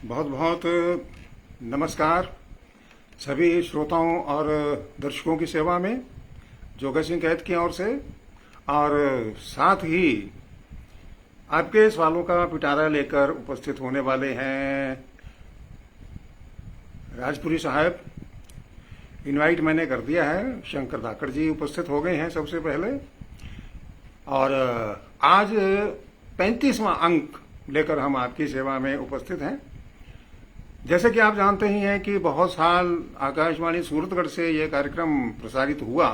बहुत बहुत नमस्कार सभी श्रोताओं और दर्शकों की सेवा में जोगा सिंह कैद की ओर से। और साथ ही आपके सवालों का पिटारा लेकर उपस्थित होने वाले हैं राजपुरी साहब। इनवाइट मैंने कर दिया है, शंकर धाकड़ जी उपस्थित हो गए हैं सबसे पहले। और आज 35वां अंक लेकर हम आपकी सेवा में उपस्थित हैं। जैसे कि आप जानते ही हैं कि बहुत साल आकाशवाणी सूरतगढ़ से ये कार्यक्रम प्रसारित हुआ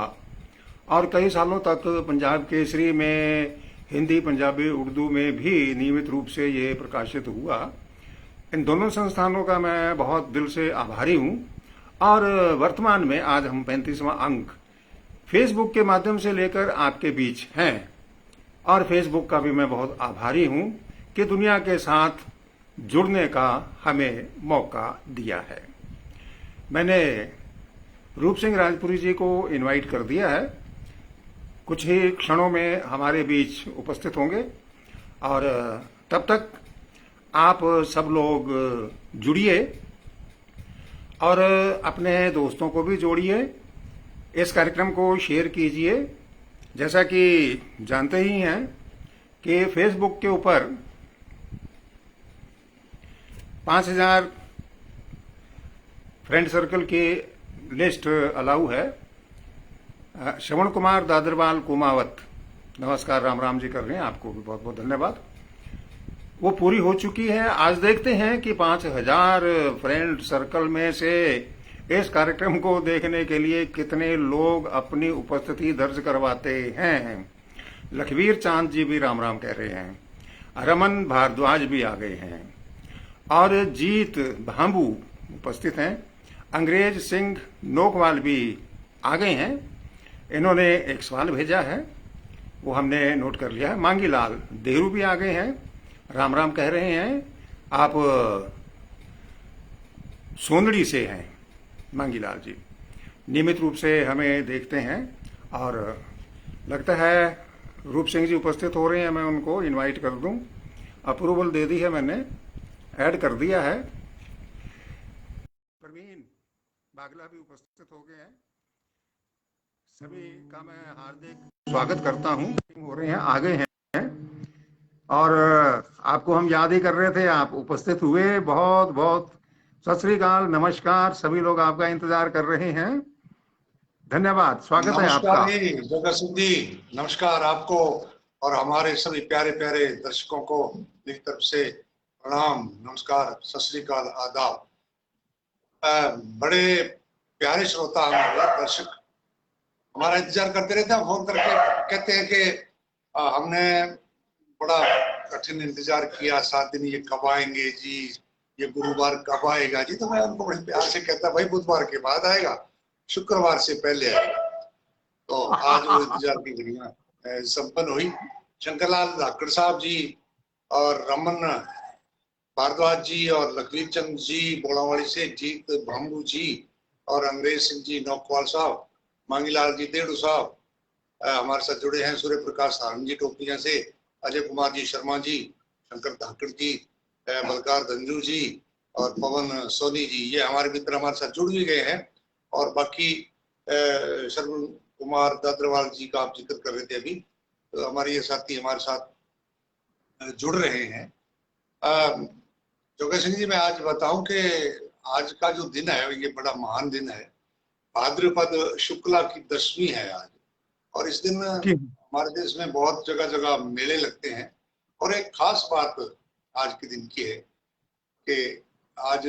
और कई सालों तक पंजाब केसरी में हिंदी, पंजाबी, उर्दू में भी नियमित रूप से ये प्रकाशित हुआ। इन दोनों संस्थानों का मैं बहुत दिल से आभारी हूँ। और वर्तमान में आज हम 35वां अंक फेसबुक के माध्यम से लेकर आपके बीच हैं। और फेसबुक का भी मैं बहुत आभारी हूँ कि दुनिया के साथ जुड़ने का हमें मौका दिया है। मैंने रूप सिंह राजपुरी जी को इनवाइट कर दिया है, कुछ ही क्षणों में हमारे बीच उपस्थित होंगे। और तब तक आप सब लोग जुड़िए और अपने दोस्तों को भी जोड़िए, इस कार्यक्रम को शेयर कीजिए। जैसा कि जानते ही हैं कि फेसबुक के ऊपर 5000 फ्रेंड सर्कल की लिस्ट अलाउ है। श्रवण कुमार दादरवाल कुमावत, नमस्कार, राम राम जी कर रहे हैं, आपको भी बहुत बहुत धन्यवाद। वो पूरी हो चुकी है। आज देखते हैं कि 5000 फ्रेंड सर्कल में से इस कार्यक्रम को देखने के लिए कितने लोग अपनी उपस्थिति दर्ज करवाते हैं। लखवीर चांद जी भी राम राम कह रहे हैं, रमन भारद्वाज भी आ गए हैं और जीत भांबू उपस्थित हैं। अंग्रेज सिंह नोकवाल भी आ गए हैं। इन्होंने एक सवाल भेजा है, वो हमने नोट कर लिया है। मांगीलाल देहरू भी आ गए हैं, राम राम कह रहे हैं। आप सोंदड़ी से हैं मांगीलाल जी, नियमित रूप से हमें देखते हैं। और लगता है रूप सिंह जी उपस्थित हो रहे हैं, मैं उनको इनवाइट कर दूं। अप्रूवल दे दी है मैंने, ऐड कर दिया है। प्रवीण बागला भी उपस्थित हो गए हैं। सभी का मैं हार्दिक स्वागत करता हूं। हो रहे हैं, आ गए हैं। और आपको हम याद ही कर रहे थे, आप उपस्थित हुए। बहुत बहुत सत श्री अकाल, नमस्कार। सभी लोग आपका इंतजार कर रहे हैं। धन्यवाद, स्वागत है आपका। नमस्कार जी जगत सिंह जी, नमस्कार आपको और हमारे सभी प्यारे प्यारे दर्शकों को मेरी तरफ से प्रणाम, नमस्कार, सत श्री अकाल, आदाब। बड़े प्यारे श्रोता हमारे दर्शक हमारा इंतजार करते रहते हैं, फोन करके कहते हैं कि हमने बड़ा कठिन इंतजार किया, 7 दिन ये कब आएंगे जी, ये गुरुवार कब आएगा जी। तो मैं उनको बड़े प्यार से कहता, भाई बुधवार के बाद आएगा, शुक्रवार से पहले आएगा। तो आज वो इंतजार की घड़ियां संपन्न हुई। शंकरलाल धाकड़ साहब जी और रमन भारद्वाज जी और लखवीर चंद जी बोलावाड़ी से, जीत भांबू जी और अंग्रेज सिंह जी नौकवाल साहब, मांगीलाल जी देड़ू साहब हमारे साथ जुड़े हैं। सूर्य प्रकाश सारंग जी टोपिया से, अजय कुमार जी शर्मा जी, शंकर धाकड़ जी, बलकार धंजू जी और पवन सोनी जी, ये हमारे मित्र हमारे साथ जुड़ भी गए हैं। और बाकी श्रवण कुमार दादरवाल जी का आप जिक्र कर रहे थे अभी, तो हमारे ये साथी हमारे साथ जुड़ रहे हैं। जोगा सिंह जी, मैं आज बताऊं कि आज का जो दिन है ये बड़ा महान दिन है। भाद्रपद शुक्ला की 10वीं है आज। और इस दिन हमारे देश में बहुत जगह जगह मेले लगते हैं। और एक खास बात आज के दिन की है कि आज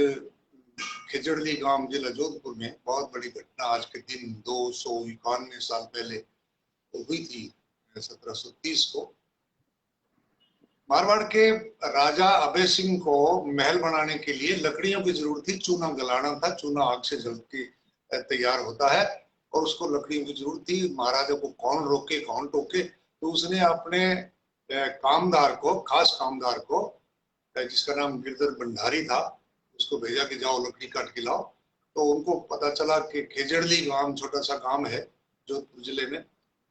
खिजड़ली गांव जिला जोधपुर में बहुत बड़ी घटना आज के दिन 291 साल पहले हुई थी। 1730 को मारवाड़ के राजा अभय सिंह को महल बनाने के लिए लकड़ियों की जरूरत थी। चूना गलाना था, चूना आग से जल के तैयार होता है और उसको लकड़ियों की जरूरत थी। महाराजा को कौन रोके कौन टोके, तो उसने अपने कामदार को, खास कामदार को, जिसका नाम गिरधर भंडारी था, उसको भेजा कि जाओ लकड़ी काट के लाओ। तो उनको पता चला कि खेजड़ली गांव छोटा सा गांव है जोधपुर जिले में,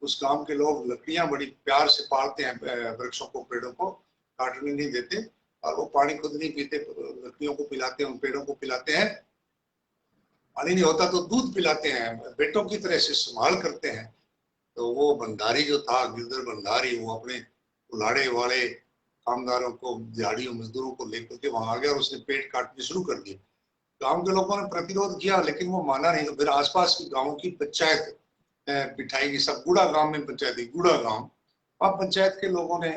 उस गांव के लोग लकड़ियां बड़ी प्यार से पालते हैं, वृक्षों को, पेड़ों को काटने नहीं देते। और वो पानी खुद नहीं पीते, लकड़ियों को पिलाते हैं, उन पेड़ों को पिलाते हैं। पानी नहीं होता तो दूध पिलाते हैं, बेटों की तरह से संभाल करते हैं। तो वो भंडारी जो था, गिरधर भंडारी, वो अपने कुल्हाड़े वाले कामगारों को, दिहाड़ियों मजदूरों को लेकर के वहां आ गया और उसने पेड़ काटने शुरू कर दिए। गांव के लोगों ने प्रतिरोध किया लेकिन वो माना नहीं। तो फिर आसपास के गांवों की पंचायत बिठाई गई, सब गुड़ा गांव में पंचायत थी, गुड़ा गांव। अब पंचायत के लोगों ने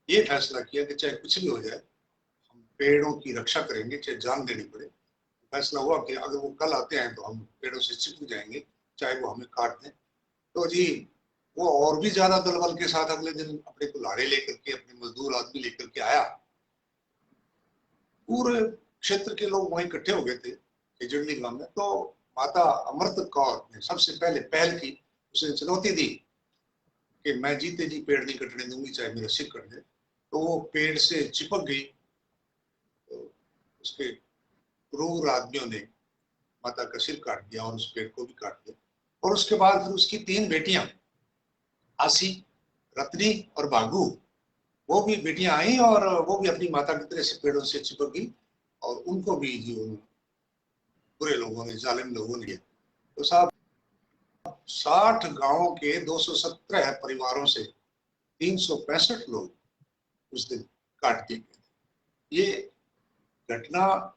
ये फैसला किया कि चाहे कुछ भी हो जाए, हम पेड़ों की रक्षा करेंगे, चाहे जान देनी पड़े। फैसला हुआ कि अगर वो कल आते हैं तो हम पेड़ों से चिपक जाएंगे, चाहे वो हमें काट दें। तो जी वो और भी ज्यादा दलबल के साथ अगले दिन अपने कुल्हाड़े लेकर के, अपने मजदूर आदमी लेकर के आया। पूरे क्षेत्र के लोग वहीं इकट्ठे हो गए थे खिजड़ली गांव में। तो माता अमृत कौर ने सबसे पहले पहल की, उसने चुनौती दी कि मैं जीते जी पेड़ नहीं कटने दूंगी, चाहे मेरा सिर कट जाए। तो वो पेड़ से चिपक गई। तो उसके क्रूर आदमियों ने माता का सिर काट दिया और उस पेड़ को भी काट दिया। और उसके बाद फिर उसकी 3 बेटियां, आसी, रत्नी और बागू, वो भी बेटियां आई और वो भी अपनी माता की तरह से पेड़ों से चिपक गई। और उनको भी जो बुरे लोगों ने, जालिम लोगों ने, तो साहब 60 गांवों के 217 परिवारों से 365 लोग उस दिन काट दिए गए। ये घटना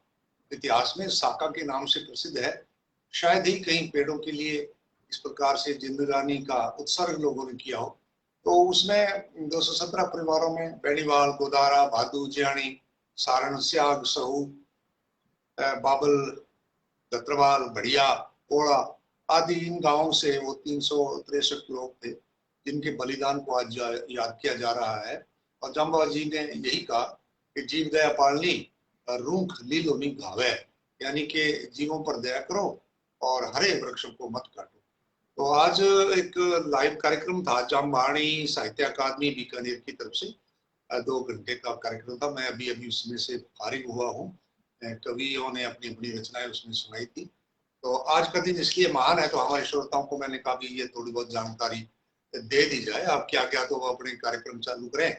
इतिहास में साका के नाम से प्रसिद्ध है। शायद ही कहीं पेड़ों के लिए इस प्रकार से जिंदगानी का उत्सर्ग लोगों ने किया हो। तो उसमें 217 परिवारों में बेनीवाल, गोदारा, भादू, जियाणी, सारण, स्याग, सहू, बाबल, दत्रवाल, बढ़िया, ओड़ा आदि इन गांवों से वो 363 लोग थे जिनके बलिदान को आज याद किया जा रहा है। और जाम्बा जी ने यही कहा कि जीव दया पालनी, रूख लीलो नहीं घावे, यानी कि जीवों पर दया करो और हरे वृक्षों को मत काटो। तो आज एक लाइव कार्यक्रम था, जामवाणी साहित्य अकादमी बीकानेर की तरफ से 2 घंटे का कार्यक्रम था। मैं अभी अभी उसमें से फारिग हुआ हूँ। कवियों ने अपनी अपनी रचनाएं उसमें सुनाई थी। तो आज का दिन इसलिए महान है, तो हमारे श्रोताओं को मैंने कहा भी ये थोड़ी बहुत जानकारी दे दी जाए। आप क्या क्या तो अपने कार्यक्रम चालू करें।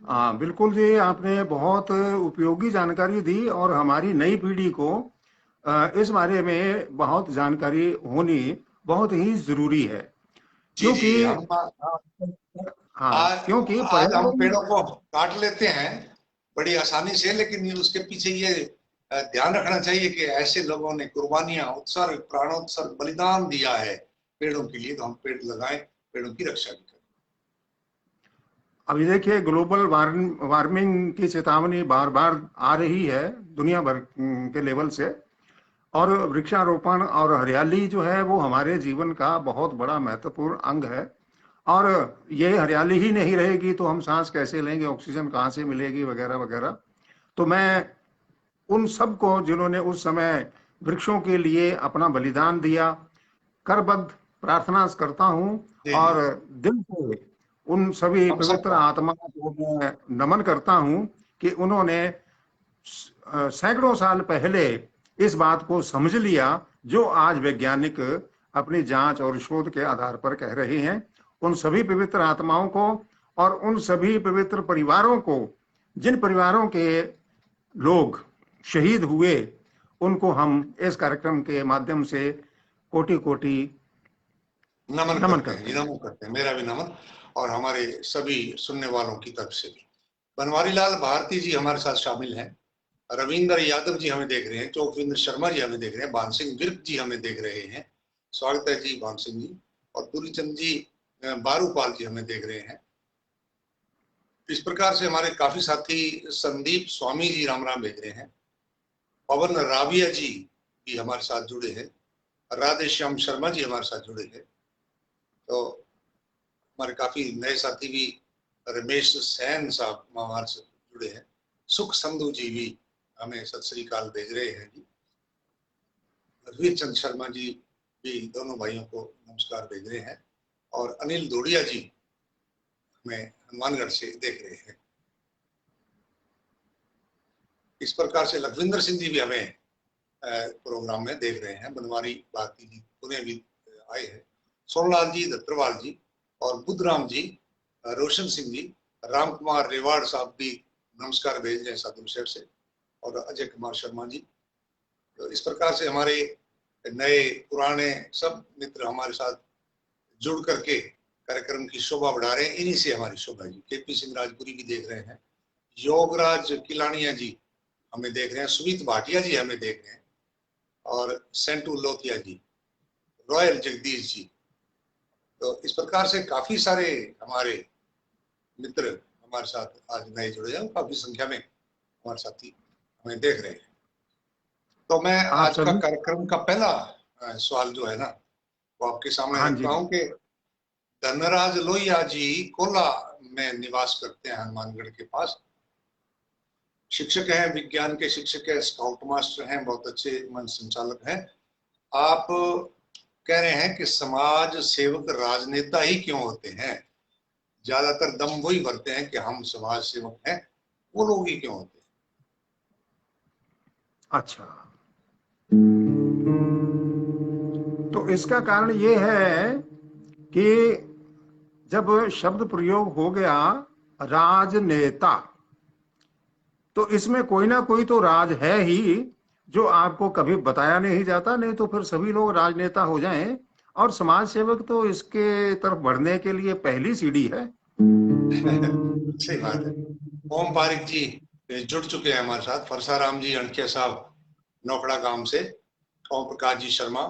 हाँ बिल्कुल जी, आपने बहुत उपयोगी जानकारी दी और हमारी नई पीढ़ी को इस बारे में बहुत जानकारी होनी बहुत ही जरूरी है। जी जी, क्योंकि हम हाँ, आज क्योंकि आज हम पर्यावरण, पेड़ों को काट लेते हैं बड़ी आसानी से, लेकिन उसके पीछे ये ध्यान रखना चाहिए कि ऐसे लोगों ने कुर्बानियां, उत्सर्ग, प्राणोत्सर्ग, बलिदान दिया है पेड़ों के लिए, तो हम पेड़ लगाएं, पेड़ों की रक्षा भी करें। अभी देखिए ग्लोबल वार्मिंग की चेतावनी बार बार आ रही है दुनिया भर के लेवल से। और वृक्षारोपण और हरियाली जो है वो हमारे जीवन का बहुत बड़ा महत्वपूर्ण अंग है। और ये हरियाली ही नहीं रहेगी तो हम सांस कैसे लेंगे, ऑक्सीजन कहाँ से मिलेगी, वगैरह वगैरह। तो मैं उन सबको जिन्होंने उस समय वृक्षों के लिए अपना बलिदान दिया, करबद्ध प्रार्थना करता हूँ। जी जी, और दिल से उन सभी हम पवित्र सबका। आत्माओं को मैं नमन करता हूँ कि उन्होंने सैकड़ों साल पहले इस बात को समझ लिया जो आज वैज्ञानिक अपनी जांच और शोध के आधार पर कह रहे हैं। उन सभी पवित्र आत्माओं को और उन सभी पवित्र परिवारों को, जिन परिवारों के लोग शहीद हुए, उनको हम इस कार्यक्रम के माध्यम से कोटि कोटि नमन नमन करते हैं करते जी, हैं। नमन करते हैं, मेरा भी नमन और हमारे सभी सुनने वालों की तरफ से भी। बनवारी लाल भारती जी हमारे साथ शामिल हैं, रविंद्र यादव जी हमें देख रहे हैं, चौकविंद्र शर्मा जी हमें देख रहे हैं, बान सिंह विर्क जी हमें देख रहे हैं। स्वागत है जी बान सिंह जी। और पूरीचंद जी, बारूपाल जी हमें देख रहे हैं। इस प्रकार से हमारे काफी साथी, संदीप स्वामी जी राम राम भेज रहे हैं। पवन राविया जी भी हमारे साथ जुड़े हैं। राधे श्याम शर्मा जी हमारे साथ जुड़े हैं। तो हमारे काफी नए साथी भी, रमेश सैन साहब हमारे साथ जुड़े हैं। सुख संधू जी भी हमें सत श्री अकाल भेज रहे हैं जी। रघुवीर चंद शर्मा जी भी दोनों भाइयों को नमस्कार भेज रहे हैं। और अनिल दोड़िया जी हमें हनुमानगढ़ से देख रहे हैं। इस प्रकार से लखविंदर सिंह जी भी हमें प्रोग्राम में देख रहे हैं। बनवारी भारती जी पुणे भी आए हैं। सोनलाल जी, दत्तरवाल जी और बुद्धराम जी, रोशन सिंह जी, राम कुमार रेवाड़ साहब भी नमस्कार भेज रहे हैं साधु शहर से, और अजय कुमार शर्मा जी। तो इस प्रकार से हमारे नए पुराने सब मित्र हमारे साथ जुड़ करके कार्यक्रम की शोभा बढ़ा रहे हैं। इन्हीं से हमारी शोभा जी। केपी सिंह राजपुरी भी देख रहे हैं, योगराज किलानिया जी हमें देख रहे हैं, सुमित भाटिया जी हमें देख रहे हैं, और सेंटू लोथिया जी, रॉयल जगदीश जी। तो इस प्रकार से काफी सारे हमारे मित्र हमारे साथ आज नए जुड़े हैं, काफी संख्या में हमारे साथी हमें देख रहे हैं। तो मैं आप आज का सभी। कार्यक्रम का पहला सवाल जो है ना, वो आपके सामने हाँ जी। रखता हूँ कि धनराज लोहिया जी कोला में निवास करते हैं, हनुमानगढ़ के पास। शिक्षक हैं, विज्ञान के शिक्षक हैं, स्काउट मास्टर हैं, बहुत अच्छे मंच संचालक हैं। आप कह रहे हैं कि समाज सेवक राजनेता ही क्यों होते हैं? ज्यादातर दम वही भरते हैं कि हम समाज सेवक हैं, वो लोग ही क्यों होते हैं? अच्छा, तो इसका कारण ये है कि जब शब्द प्रयोग हो गया राजनेता, तो इसमें कोई ना कोई तो राज है ही जो आपको कभी बताया नहीं जाता, नहीं तो फिर सभी लोग राजनेता हो जाएं। और समाज सेवक तो इसके तरफ बढ़ने के लिए पहली सीढ़ी है। सही बात है। ओम पारिक जी जुड़ चुके हैं हमारे साथ, फरसाराम जी अणखिया साहब नौखड़ा गांव से, ओम प्रकाश जी शर्मा,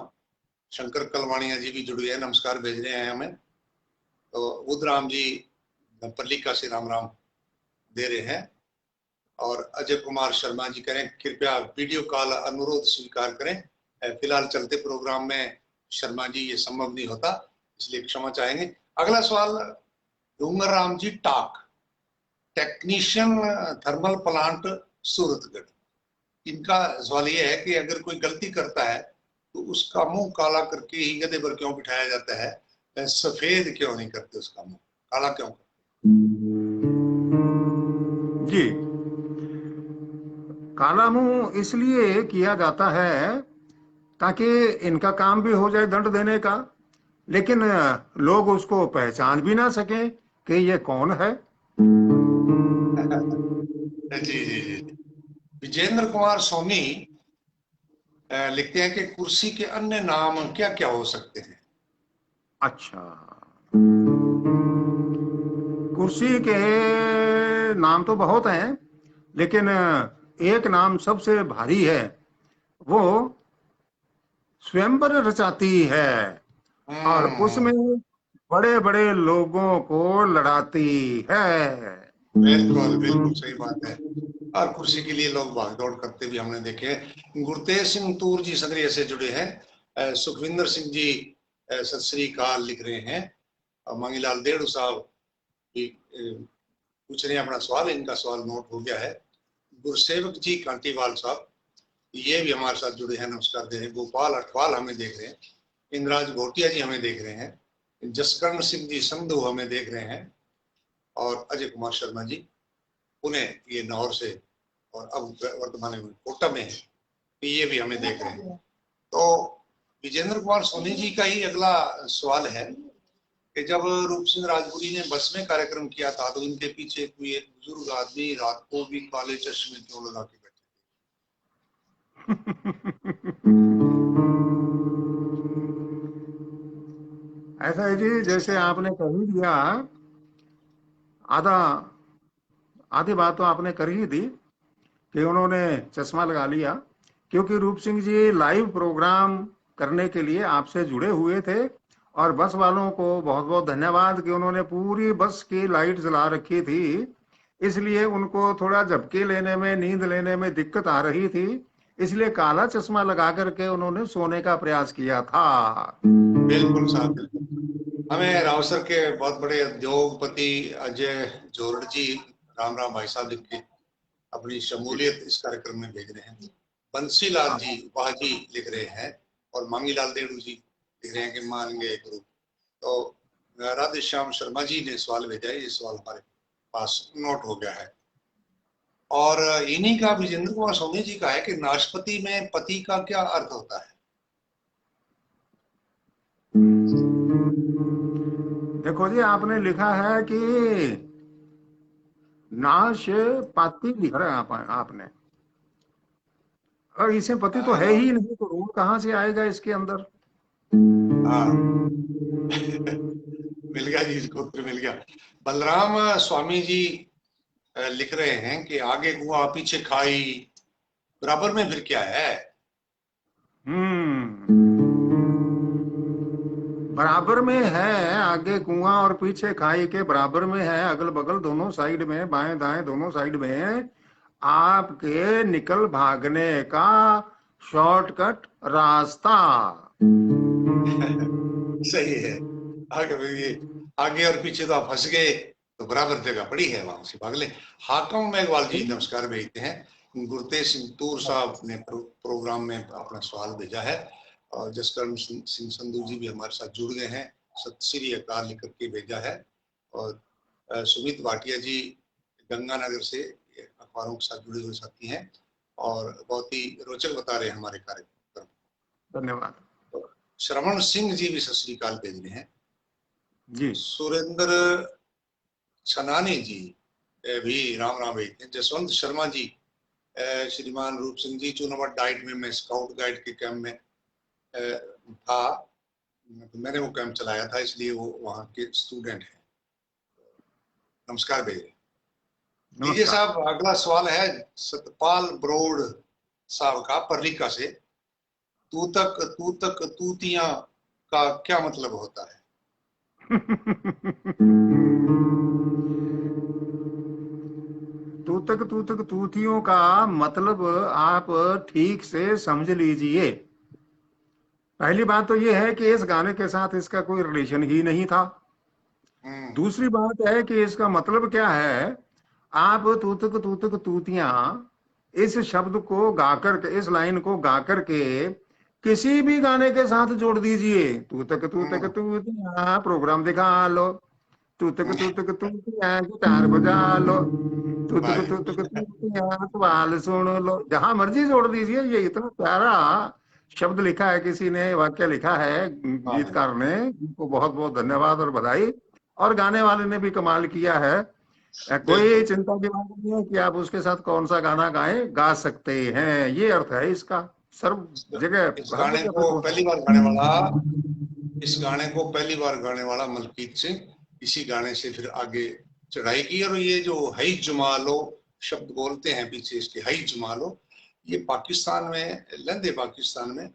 शंकर कलवाणिया जी भी जुड़े हैं, नमस्कार भेज रहे हैं हमें। तो बुधराम जी पल्लिका से राम राम दे रहे हैं, और अजय कुमार शर्मा जी करें कृपया वीडियो कॉल अनुरोध स्वीकार करें, फिलहाल चलते प्रोग्राम में शर्मा जी ये संभव नहीं होता, इसलिए क्षमा चाहेंगे। अगला सवाल डूंगर राम जी टाक, टेक्नीशियन थर्मल प्लांट सूरतगढ़। इनका सवाल ये है कि अगर कोई गलती करता है तो उसका मुंह काला करके ही गधे पर क्यों बिठाया जाता है, सफेद क्यों नहीं करते उसका मुंह, काला क्यों करते? जी, काला मुंह इसलिए किया जाता है ताकि इनका काम भी हो जाए दंड देने का, लेकिन लोग उसको पहचान भी ना सकें कि ये कौन है। जी जी जी। विजेंद्र कुमार सोनी लिखते हैं कि कुर्सी के अन्य नाम क्या क्या हो सकते हैं? अच्छा, कुर्सी के नाम तो बहुत हैं, लेकिन एक नाम सबसे भारी है, वो स्वयंवर रचाती है और उसमें हम्म, बड़े बड़े लोगों को लड़ाती है। बिल्कुल बिल्कुल सही बात है। और कुर्सी के लिए लोग भागदौड़ करते भी हमने देखे हैं। गुरतेज सिंह तूर जी संग्रिया से जुड़े हैं, सुखविंदर सिंह जी सत श्री अकाल लिख रहे हैं, और मंगीलाल देड़ू साहब भी पूछ रहे हैं अपना सवाल, इनका सवाल नोट हो गया है। गुरसेवक जी कांटीवाल साहब ये भी हमारे साथ जुड़े हैं, नमस्कार दे रहे हैं। गोपाल अठवाल हमें देख रहे हैं, इंद्राज घोटिया जी हमें देख रहे हैं, जसकर्ण सिंह जी संधू हमें देख रहे हैं, और अजय कुमार शर्मा जी पुणे ये नौर से, और अब वर्तमान में कोटा में है, ये भी हमें देख रहे हैं। तो विजेंद्र कुमार सोनी जी का ही अगला सवाल है कि जब रूप सिंह राजपुरी ने बस में कार्यक्रम किया था तो इनके पीछे कोई एक बुजुर्ग आदमी रात को भी काले चश्मे क्यों लगा के बैठे? ऐसा है जी, जैसे आपने कह ही दिया, आधा आधी बात तो आपने कर ही दी कि उन्होंने चश्मा लगा लिया, क्योंकि रूप सिंह जी लाइव प्रोग्राम करने के लिए आपसे जुड़े हुए थे। और बस वालों को बहुत बहुत धन्यवाद कि उन्होंने पूरी बस की लाइट जला रखी थी, इसलिए उनको थोड़ा झपकी लेने में, नींद लेने में दिक्कत आ रही थी, इसलिए काला चश्मा लगा करके उन्होंने सोने का प्रयास किया था। बिल्कुल साहब बिल्कुल। हमें रावसर के बहुत बड़े उद्योगपति अजय जोरड़ जी राम राम भाई साहब लिख के अपनी शमूलियत इस कार्यक्रम में भेज रहे हैं। बंसीलाल जी वाह जी लिख रहे हैं, और मांगीलाल देड़ू जी लिख रहे हैं कि मान गए गुरु। तो राधे श्याम शर्मा जी ने सवाल भेजा है, ये सवाल हमारे पास नोट हो गया है। और इन्हीं का विजेंद्र कुमार सोनी जी का है कि नाशपति में पति का क्या अर्थ होता है? देखो जी, आपने लिखा है कि नाशपाती लिख रहे हैं आपने, और इसे पति तो है हाँ ही नहीं, तो ऋण कहाँ से आएगा इसके अंदर? हाँ, मिल गया जी, इसको उत्तर मिल गया। बलराम स्वामी जी लिख रहे हैं कि आगे कुआं पीछे खाई, बराबर में फिर क्या है? हम्म, बराबर में है, आगे कुआं और पीछे खाई के बराबर में है, अगल बगल दोनों साइड में, बाएं दाएं दोनों साइड में आपके निकल भागने का शॉर्टकट रास्ता। सही है। आगे ये, आगे और पीछे तो आप फंस गए, तो बराबर जगह पड़ी है, वहां से भाग ले। हाकम मेघवाल जी नमस्कार भेजते हैं। गुरतेज सिंह तूर साहब ने प्रोग्राम में अपना सवाल भेजा है, और जसकरण सिंह संधू जी भी हमारे साथ जुड़ गए हैं, सत श्री अकाल लिख करके भेजा है। और सुमित भाटिया जी गंगानगर से अखबारों के साथ जुड़े हुए साथी हैं, और बहुत ही रोचक बता रहे हैं हमारे कार्यक्रम। धन्यवाद श्रवण सिंह जी भी सत श्री अकाल भेज रहे हैं। जी। सुरेंद्र छनानी जी भी राम राम भेजते हैं। जसवंत शर्मा जी, श्रीमान रूप सिंह जी, 2 नंबर डाइट में मैं स्काउट गाइड के कैंप में था, तो मैंने वो कैंप चलाया था, इसलिए वो वहाँ के स्टूडेंट हैं, नमस्कार भेज रहे हैं। डीजे नमस्कार। साहब अगला सवाल है सतपाल ब्रोड साहब का, पर्लिका से। तू तक तूतियां का क्या मतलब होता है? तूतक तूतियों का मतलब आप ठीक से समझ लीजिए। पहली बात तो ये है कि इस गाने के साथ इसका कोई रिलेशन ही नहीं था। हम्म दूसरी बात है कि इसका मतलब क्या है। आप तूतक तूतियां इस शब्द को गा करके, इस लाइन को गा करके किसी भी गाने के साथ जोड़ दीजिए। तूतक हम्म तूतियां प्रोग्राम दिखा लो, तूतक हम्म, तूतियां गिटार बजा लो, वाह, तूतक सवाल सुन लो, जहां मर्जी जोड़ दीजिए। ये इतना प्यारा शब्द लिखा है किसी ने, वाक्य लिखा है हाँ, गीतकार ने, उनको बहुत बहुत धन्यवाद और बधाई। और गाने वाले ने भी कमाल किया है। कोई बिल्कुल। चिंता की बात नहीं है कि आप उसके साथ कौन सा गाना गाएं, गा सकते हैं, ये अर्थ है इसका। सर्व जगह, इस हर गाने जगह पे को तो पहली बार गाने वाला इस गाने को पहली बार गाने वाला मलकीत सिंह, इसी गाने से फिर आगे चढ़ाई की। और ये जो हई जमालो शब्द बोलते हैं पीछे इसके, हई जमालो, ये पाकिस्तान में, लंदे पाकिस्तान में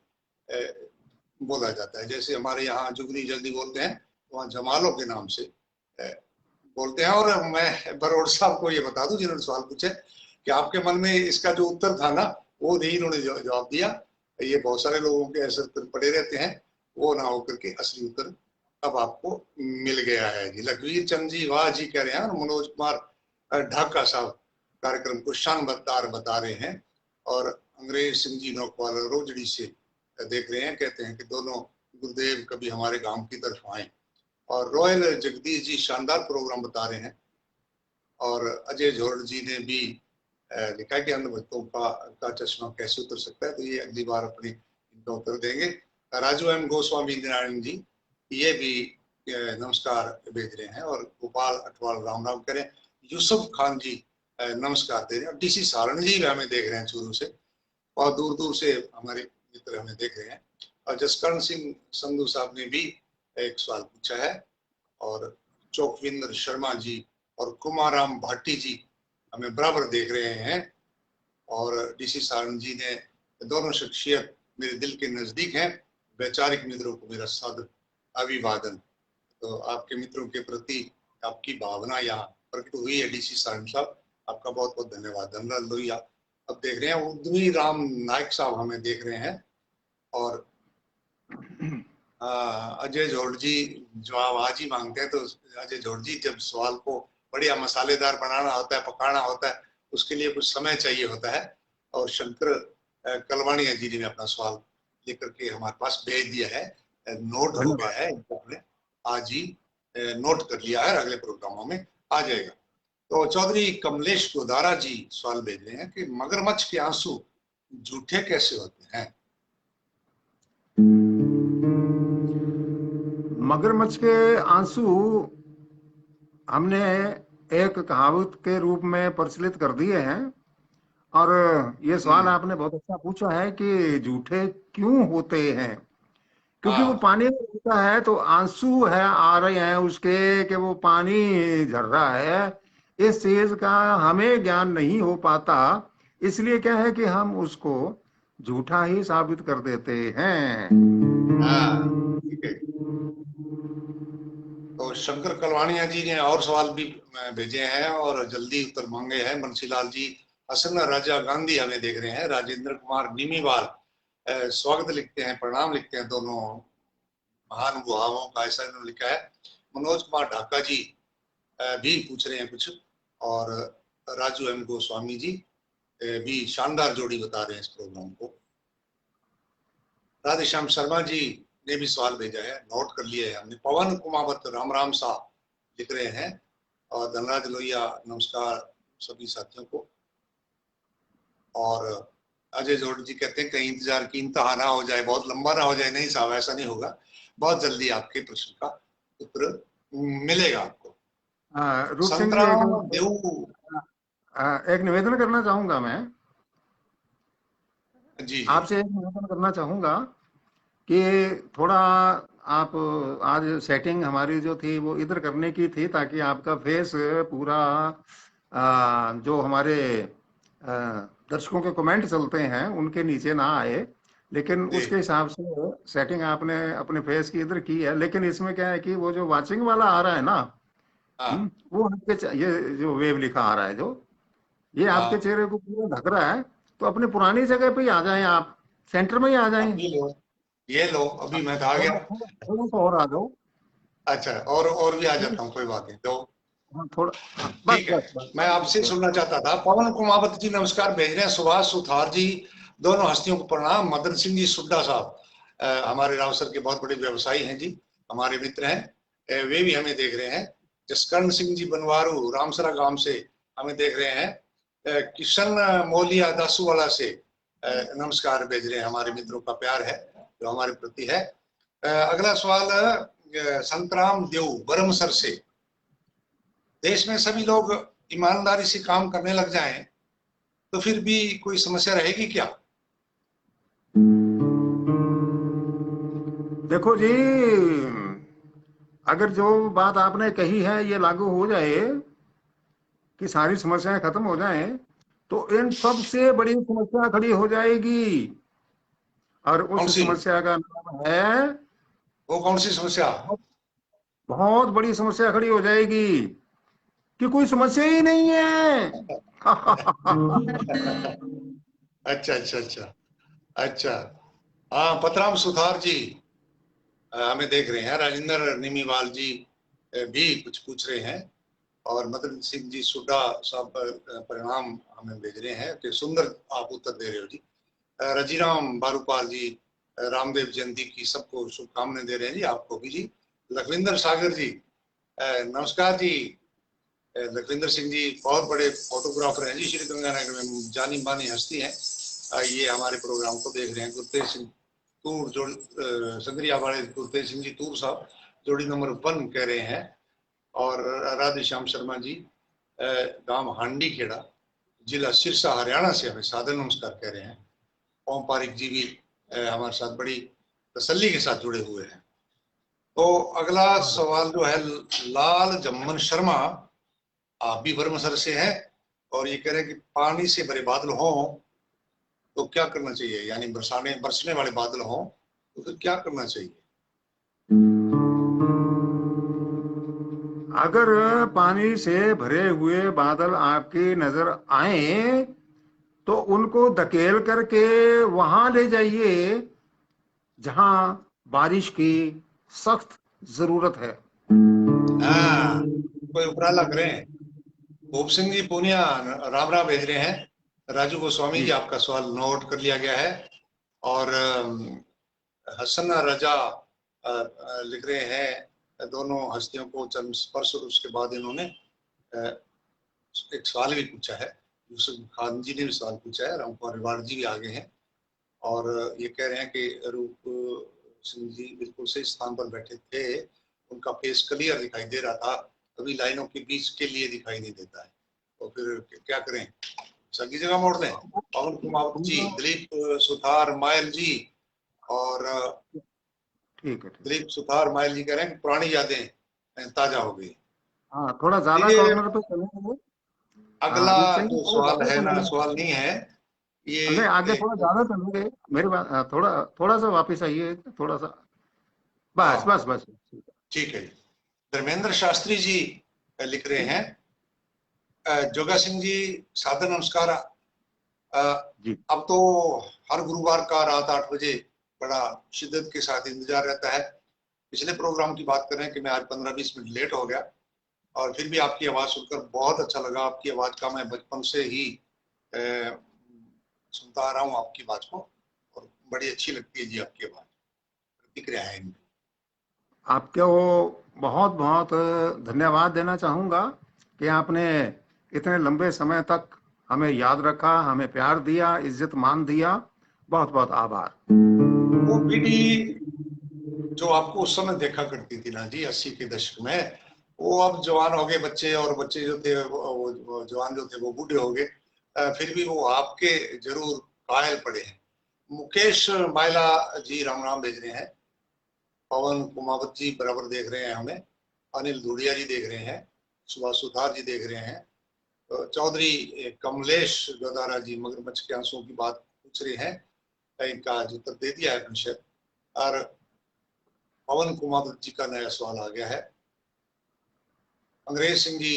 बोला जाता है। जैसे हमारे यहाँ जुगनी जल्दी बोलते हैं, वहाँ जमालो के नाम से बोलते हैं। और मैं बरोड़ साहब को ये बता दूं, जिन्होंने सवाल पूछे, कि आपके मन में इसका जो उत्तर था ना, वो नहीं इन्होंने जवाब दिया। ये बहुत सारे लोगों के ऐसे उत्तर पड़े रहते हैं, वो ना होकर के असली उत्तर अब आपको मिल गया है जी। लखवीर चंद जी वाह जी कह रहे हैं, और मनोज कुमार ढाका साहब कार्यक्रम को शानदार बता रहे हैं। और अंग्रेज सिंह जी नौकवाला रोजड़ी से देख रहे हैं, कहते हैं कि दोनों गुरुदेव कभी हमारे गांव की तरफ आए। और रॉयल जगदीश जी शानदार प्रोग्राम बता रहे हैं। और अजय झोड़ जी ने भी लिखा कि अंधभक्तों का चश्मा कैसे उतर सकता है, तो ये अगली बार अपने इनका उत्तर देंगे। राजू एम गोस्वामी नारायण जी, ये भी नमस्कार भेज रहे हैं। और गोपाल अटवाल राम राम करें। यूसुफ खान जी नमस्कार दे रहे हैं। और डीसी सारण जी भी हमें देख रहे हैं चूरू से, और दूर दूर से हमारे मित्र हमें देख रहे हैं। और जसकरण सिंह संधू साहब ने भी एक सवाल पूछा है। और चौकविंदर शर्मा जी और कुमाराम भाटी जी हमें बराबर देख रहे हैं। और डीसी सारण जी ने, दोनों शख्सियत मेरे दिल के नजदीक हैं, वैचारिक मित्रों को मेरा सादर अभिवादन। तो आपके मित्रों के प्रति आपकी भावना यहाँ प्रकट हुई है डीसी सारण साहब, आपका बहुत बहुत धन्यवाद। धनराज लोहिया अब देख रहे हैं। उद्यमी राम नायक साहब हमें देख रहे हैं। और अजय जोड़ जी जो आवाज ही मांगते हैं, तो अजय जोड़ जी जब सवाल को बढ़िया मसालेदार बनाना होता है, पकाना होता है, उसके लिए कुछ समय चाहिए होता है। और शंकर कलवाणिया जी ने अपना सवाल लेकर के हमारे पास भेज दिया है, नोट हो गया धन्यवाद। है, इनको हमने आज ही नोट कर लिया है, अगले प्रोग्रामों में आ जाएगा। तो चौधरी कमलेश गोदारा जी सवाल भेज रहे हैं कि मगरमच्छ के आंसू झूठे कैसे होते हैं? मगरमच्छ के आंसू हमने एक कहावत के रूप में प्रचलित कर दिए हैं। और ये सवाल हम्म। आपने बहुत अच्छा पूछा है कि झूठे क्यों होते हैं। क्योंकि वो हाँ पानी में होता है तो आंसू है आ रहे हैं उसके कि वो पानी झर रहा है। इस चीज का हमें ज्ञान नहीं हो पाता, इसलिए क्या है कि हम उसको झूठा ही साबित कर देते हैं। हाँ, ठीक है। तो शंकर कलवाणिया जी ने और सवाल भी भेजे हैं और जल्दी उत्तर मांगे हैं। बंसीलाल जी, हसन राजा गांधी हमें देख रहे हैं। राजेंद्र कुमार नीमीवाल स्वागत लिखते हैं, प्रणाम लिखते हैं दोनों महानुभावों का, ऐसा इन्होंने लिखा है। मनोज कुमार ढाका जी भी पूछ रहे हैं कुछ, और राजू एम गोस्वामी जी भी शानदार जोड़ी बता रहे हैं इस प्रोग्राम को। राधेश्याम शर्मा जी ने भी सवाल भेजा है, नोट कर लिया है हमने। पवन कुमावत राम राम सा लिख रहे हैं। और धनराज लोहिया, नमस्कार सभी साथियों को। और अजय जोड़ जी कहते हैं कहीं इंतजार की इंतहा ना हो जाए, बहुत लंबा ना हो जाए। नहीं साहब, ऐसा नहीं होगा, बहुत जल्दी आपके प्रश्न का उत्तर मिलेगा आपको। रूप सिंह जी, संतराम देव। एक निवेदन करना चाहूंगा मैं जी जी। आपसे। एक निवेदन करना चाहूंगा कि थोड़ा आप आज सेटिंग हमारी जो थी वो इधर करने की थी ताकि आपका फेस पूरा जो हमारे दर्शकों के कमेंट चलते हैं उनके नीचे ना आए। लेकिन जी। उसके हिसाब से सेटिंग आपने अपने फेस की इधर की है। लेकिन इसमें क्या है कि वो जो वाचिंग वाला आ रहा है ना, हाँ वो आपके ये जो वेव लिखा आ रहा है, जो ये आपके हाँ। चेहरे को पूरा ढक रहा है। तो अपनी पुरानी जगह पे ही आ जाएं, आप सेंटर में ही आ जाएं। अभी लो, ये लो, अभी मैं तो आ गया। थोड़ा थोड़ा थोड़ा सा और आ जाओ। अच्छा, और भी आ जाता हूँ, कोई बात नहीं। तो हाँ, थोड़ा। हाँ, बस ठीक है, बस बस मैं आपसे बस। सुनना चाहता था। पवन कुमावत जी नमस्कार भेज रहे हैं। सुभाष सुथार जी, दोनों हस्तियों को प्रणाम। मदन सिंह जी सुड्डा साहब हमारे रावसर के बहुत बड़े व्यवसायी हैं जी, हमारे मित्र हैं। वे भी हमें देख रहे हैं। जसकर्ण सिंह जी बनवारू रामसरा गांव से हमें देख रहे हैं। किशन मोलिया दासूवाला से नमस्कार भेज रहे हैं। हमारे मित्रों का प्यार है जो हमारे प्रति है। अगला सवाल संतराम देव बरमसर से। देश में सभी लोग ईमानदारी से काम करने लग जाएं तो फिर भी कोई समस्या रहेगी क्या? देखो जी, अगर जो बात आपने कही है ये लागू हो जाए कि सारी समस्याएं खत्म हो जाएं, तो इन सबसे बड़ी समस्या खड़ी हो जाएगी। और कौन उस सी? समस्या का नाम है, वो कौन सी समस्या? बहुत बड़ी समस्या खड़ी हो जाएगी कि कोई समस्या ही नहीं है। अच्छा अच्छा अच्छा अच्छा। हाँ, पतराम सुथार जी हमें देख रहे हैं। राजेंद्र निमीवाल जी भी कुछ पूछ रहे हैं। और मदन सिंह जी सुड्डा साहब परिणाम हमें भेज रहे हैं कि सुंदर आप उत्तर दे रहे हो जी। रजीराम बारूपाल जी रामदेव जयंती की सबको शुभकामनाएं दे रहे हैं जी, आपको भी जी। लखविंदर सागर जी नमस्कार जी। लखविंदर सिंह जी बहुत बड़े फोटोग्राफर हैं जी, श्री गंगानगर में जानी मानी हस्ती हैं। ये हमारे प्रोग्राम को देख रहे हैं। गुरतेज सिंह तूर जो संगरिया वाले गुरतेज सिंह जी तूर साहब जोड़ी नंबर 1 कह रहे हैं। और राधे श्याम शर्मा जी गांव हांडी खेड़ा जिला सिरसा हरियाणा से हमें सादर नमस्कार कह रहे हैं। ओम पारिक जी भी हमारे साथ बड़ी तसल्ली के साथ जुड़े हुए हैं। तो अगला सवाल जो है, लाल जम्मन शर्मा आप भी बरमसर से हैं और ये कह रहे हैं कि पानी से भरे बादल हों तो क्या करना चाहिए, यानी बरसाने बरसने वाले बादल हों तो फिर क्या करना चाहिए? अगर पानी से भरे हुए बादल आपकी नजर आए तो उनको धकेल करके वहां ले जाइए जहां बारिश की सख्त जरूरत है। हाँ, कोई उपराला करें। भूप सिंह जी पूनिया राम राम भेज रहे हैं। राजू गोस्वामी जी जी। आपका सवाल नोट कर लिया गया है। और हसन रजा लिख रहे हैं। दोनों हस्तियों को चंद स्पर्श और उसके बाद इन्होंने एक सवाल भी पूछा है। यूसुफ खान जी ने भी सवाल पूछा है। रामकुमार रिवाड़ जी भी आगे हैं और ये कह रहे हैं कि रूप सिंह जी बिल्कुल सही स्थान पर बैठे थे, उनका फेस क्लियर दिखाई दे रहा था। कभी लाइनों के बीच के लिए दिखाई नहीं देता है, तो फिर क्या करें, सभी जगह मोड़ दें। पवन कुमार जी, दिलीप सुथार मायल जी, और ठीक है, ठीक। दिलीप सुथार मायल जी कह रहे हैं कि पुरानी यादें ताजा हो गई। हाँ, थोड़ा ज्यादा ये कॉर्नर पे चलेंगे। हाँ, अगला रूप सिंह जी, जो थोड़ा सवाल ज्यादा है ना, चलेंगे। सवाल नहीं है ये, नहीं, आगे थोड़ा एक, ज्यादा चलेंगे। मेरी बात, थोड़ा थोड़ा सा वापस आइए, थोड़ा सा। बस हाँ बस बस। ठीक है। धर्मेंद्र शास्त्री जी लिख रहे हैं, जोगा सिंह जी सादर नमस्कार। जी। अब तो हर गुरुवार का रात 8 बजे बड़ा शिद्दत के साथ इंतजार रहता है। पिछले प्रोग्राम की बात करें कि मैं आज 15-20 मिनट लेट हो गया, और फिर भी आपकी आवाज़ सुनकर बहुत अच्छा लगा। आपकी आवाज़ का मैं बचपन से ही सुनता आ रहा हूँ आपकी आवाज़ को, और बड़ी अच्छी लगती है जी आपकी आवाज़। प्रतिक्रिया है इनकी। आपको बहुत बहुत धन्यवाद देना चाहूँगा कि आपने इतने लंबे समय तक हमें याद रखा, हमें प्यार दिया, इज्जत मान दिया। बहुत बहुत आभार। वो पीढ़ी जो आपको उस समय देखा करती थी ना जी, 80 के दशक में, वो अब जवान हो गए बच्चे, और बच्चे जो थे वो जवान जो थे वो बूढ़े हो गए। फिर भी वो आपके जरूर कायल पड़े हैं। मुकेश मायला जी राम राम भेज रहे हैं। पवन कुमावत जी बराबर देख रहे हैं हमें। अनिल धूड़िया जी देख रहे हैं। सुभाष सुधार जी देख रहे हैं। चौधरी कमलेश गदारा जी मगरमच्छ के आंसुओं की बात पूछ रहे हैं, इनका आज उत्तर दे दिया है निश्चय। और पवन कुमावत जी का नया सवाल आ गया है। अंग्रेज सिंह जी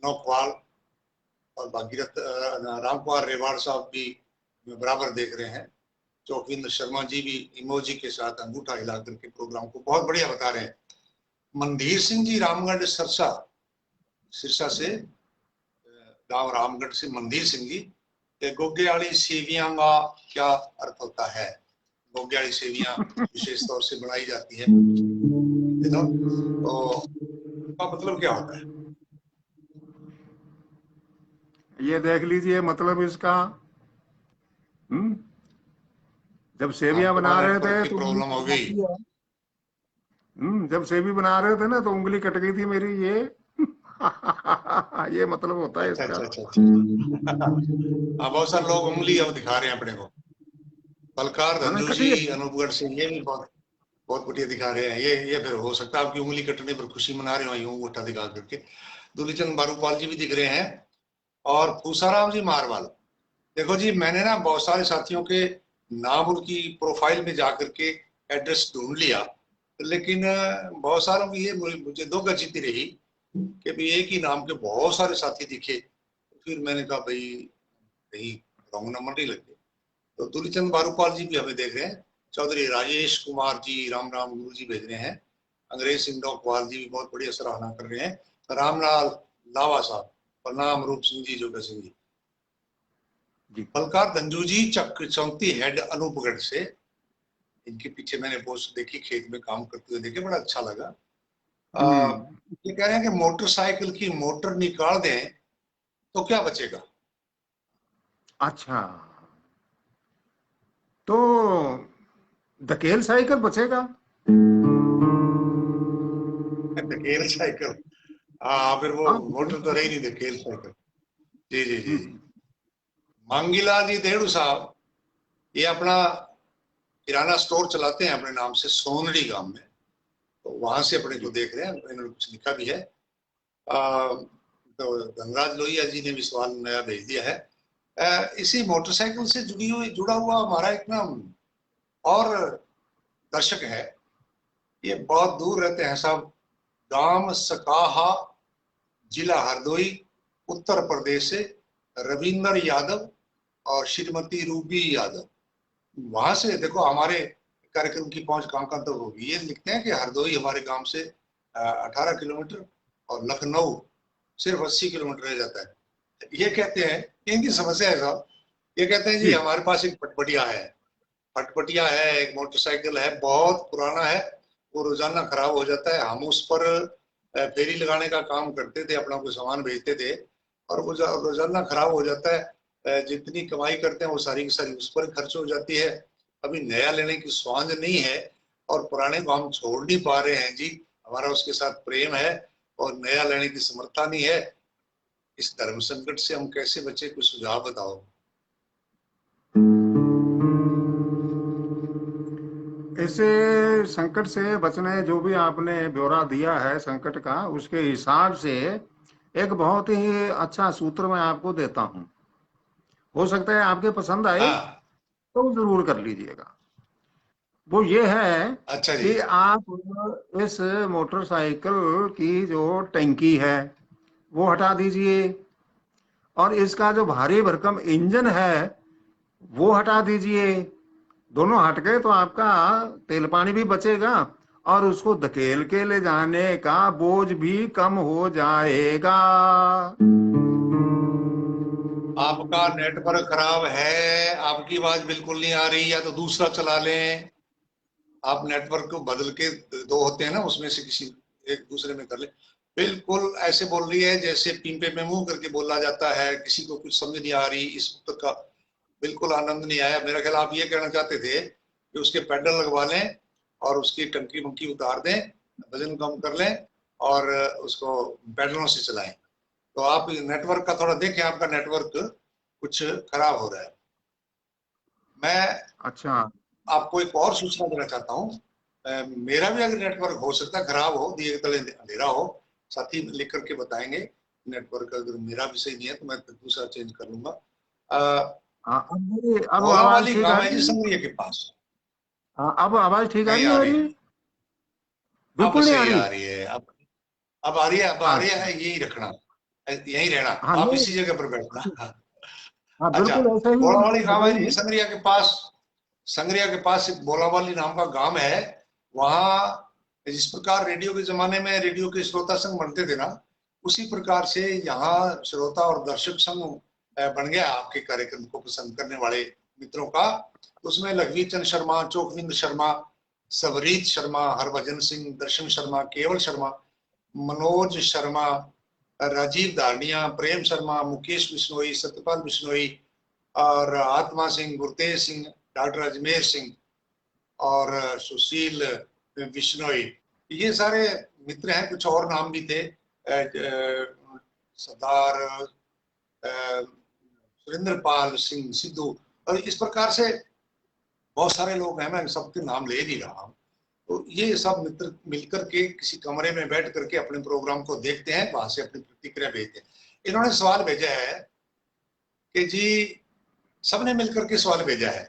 नौकवाल और भागीरथ राम कुमार रेवाड़ साहब भी बराबर देख रहे हैं। चौकिंद्र शर्मा जी भी इमोजी के साथ अंगूठा हिला करके प्रोग्राम को बहुत बढ़िया बता रहे हैं। मनधीर सिंह जी रामगढ़ सिरसा, सिरसा से गांव रामगढ़ से मनधीर सिंह जी, गोग्याड़ी सेवियां का क्या अर्थ होता है? गोग्याड़ी सेवियां विशेष तौर से बनाई जाती है, तो उसका मतलब क्या होता है? ये देख लीजिए मतलब इसका। हम्म जब सेवियां आपके बना वहां रहे नेटवर्क थे की तो उंगली प्रॉब्लम हो कट गई। जाती है। जब सेवी बना रहे थे ना तो उंगली कट गई थी मेरी, ये ये मतलब होता है अच्छा इसका। अच्छा अच्छा अच्छा। हाँ, बहुत सारे लोग उंगली अब दिखा रहे हैं अपने को। बलकार हाँ, धंजू जी कटिए। अनूपगढ़ से, ये भी बहुत बहुत बढ़िया दिखा रहे हैं। ये फिर हो सकता है आपकी उंगली कटने पर खुशी मना रहे हो यूं अंगूठा दिखा करके। दूलीचंद बारूपाल जी भी दिख रहे हैं, और फूसाराम जी मारवाल। देखो जी, मैंने ना बहुत सारे साथियों के नाम उनकी प्रोफाइल में जा करके एड्रेस ढूंढ लिया, लेकिन बहुत सारों की ये मुझे दो गजीती रही कि भाई एक ही नाम के बहुत सारे साथी दिखे। तो फिर मैंने कहा भाई कहीं रॉन्ग नंबर नहीं लग गए। तो दूलीचंद बारूपाल जी भी हमें देख रहे हैं। चौधरी राजेश कुमार जी राम राम गुरु जी भेज रहे हैं। अंग्रेज सिंह डोकवाल जी भी बहुत बढ़िया सराहना कर रहे हैं। रामलाल लावा साहब प्रणाम। रूप सिंह जी जोगा सिंह जी। जी। बलकार धंजू जी चक चौंती हेड अनूपगढ़ से, इनके पीछे मैंने पोस्ट देखी, खेत में काम करते हुए देखे, बड़ा अच्छा लगा। हम्म ये कह रहे हैं कि मोटरसाइकिल की मोटर निकाल दें तो क्या बचेगा? अच्छा, तो धकेल साइकिल बचेगा। धकेल साइकिल। हाँ, फिर वो हाँ, धकेल मोटर तो रही साइकिल। नहीं, धकेल साइकिल। जी जी जी जी। हम्म, मांगीलाल जी देड़ू साहब, ये अपना किराना स्टोर चलाते हैं अपने नाम से सोनड़ी गांव में, तो वहां से अपने को जी। देख रहे हैं। इन्होंने कुछ लिखा भी है। तो धनराज लोहिया जी ने भी सवाल नया भेज दिया है। इसी मोटरसाइकिल से जुड़ा हुआ हमारा एक ना और दर्शक है। ये बहुत दूर रहते हैं साहब, गांव सकाहा, जिला हरदोई, उत्तर प्रदेश से रविंदर यादव और श्रीमती रूबी यादव। वहां से देखो हमारे कार्यक्रम की पहुंच कहां कहां तक होगी। ये लिखते हैं कि हरदोई हमारे गांव से 18 किलोमीटर, और लखनऊ सिर्फ 80 किलोमीटर रह जाता है। ये कहते हैं, इनकी समस्या है साहब, ये कहते हैं जी जी। हमारे पास एक पटपटिया है, फटपटिया है, एक मोटरसाइकिल है, बहुत पुराना है, वो रोजाना खराब हो जाता है। हम उस पर फेरी लगाने का काम करते थे, अपना कोई सामान भेजते थे, और वो रोजाना खराब हो जाता है। जितनी कमाई करते हैं वो सारी की सारी उस पर खर्च हो जाती है। अभी नया लेने की स्वांझ नहीं है, और पुराने को हम छोड़ नहीं पा रहे हैं जी। हमारा उसके साथ प्रेम है, और नया लेने की समर्था नहीं है। इस धर्म संकट से हम कैसे बचे, कुछ सुझाव बताओ। इसे संकट से बचने जो भी आपने ब्यौरा दिया है संकट का, उसके हिसाब से एक बहुत ही अच्छा सूत्र मैं आपको देता हूं। हो सकता है आपके पसंद आए, हाँ, तो जरूर कर लीजिएगा। वो ये है अच्छा जी। कि आप इस मोटरसाइकिल की जो टंकी है वो हटा दीजिए, और इसका जो भारी भरकम इंजन है वो हटा दीजिए। दोनों हट गए तो आपका तेल पानी भी बचेगा, और उसको धकेल के ले जाने का बोझ भी कम हो जाएगा। आपका नेटवर्क खराब है, आपकी आवाज बिल्कुल नहीं आ रही, या तो दूसरा चला लें। आप नेटवर्क को बदल के, दो होते हैं ना, उसमें से किसी एक दूसरे में कर ले। बिल्कुल ऐसे बोल रही है जैसे पीपे में मुंह करके बोला जाता है, किसी को कुछ समझ नहीं आ रही। इस उत्तर का बिल्कुल आनंद नहीं आया। मेरा ख्याल आप ये कहना चाहते थे कि उसके पैडल लगवा लें और उसकी टंकी वंकी उतार दें, वजन कम कर लें और उसको पैडलों से चलाएं। तो आप नेटवर्क का थोड़ा देखें, आपका नेटवर्क कुछ खराब हो रहा है। मैं अच्छा। आपको एक और सूचना देना चाहता हूँ। मेरा भी अगर नेटवर्क हो सकता है खराब हो, दिए के तले अंधेरा हो, साथी लिख करके बताएंगे। नेटवर्क अगर मेरा भी सही नहीं है तो मैं दूसरा चेंज कर लूंगा। हाँ, अब भोला आवाज वाली ठीक आ गांव है जी रही है। संगरिया के पास। हाँ, अब आवाज ठीक आ नहीं रही है आ रही मेरी? है। अब बिल्कुल नहीं आ सही रही। आ रही है। अब आ रही है, अब आ रही अच्छा। है। यही रखना, यही रहना, हाँ आप नहीं। इसी जगह पर बैठना। हाँ अच्छा, बिल्कुल ऐसा ही भोला हम वाली गांव है जी बताएंगे। संगरिया के पास। संगरिया के पास एक भोलावाली नाम का गांव है। वहां जिस प्रकार रेडियो के जमाने में रेडियो के श्रोता संघ बनते थे ना, उसी प्रकार से यहाँ श्रोता और दर्शक संघ बन गया आपके कार्यक्रम को पसंद करने वाले मित्रों का। तो उसमें लघवी चंद शर्मा, चोकविंद शर्मा, सवरीत शर्मा, हरभजन सिंह, दर्शन शर्मा, केवल शर्मा, मनोज शर्मा, राजीव दानिया, प्रेम शर्मा, मुकेश बिश्नोई, सत्यपाल बिश्नोई और आत्मा सिंह, गुरतेज सिंह, डॉक्टर अजमेर सिंह और सुशील बिश्नोई, ये सारे मित्र हैं। कुछ और नाम भी थे, सरदार सुरेंद्र पाल सिंह सिद्धू, और इस प्रकार से बहुत सारे लोग हैं। मैं सबके नाम ले नहीं रहा हूँ। तो ये सब मित्र मिलकर के किसी कमरे में बैठ करके अपने प्रोग्राम को देखते हैं, वहां से अपनी प्रतिक्रिया भेजते हैं। इन्होंने सवाल भेजा है कि जी, सबने मिलकर के सवाल भेजा है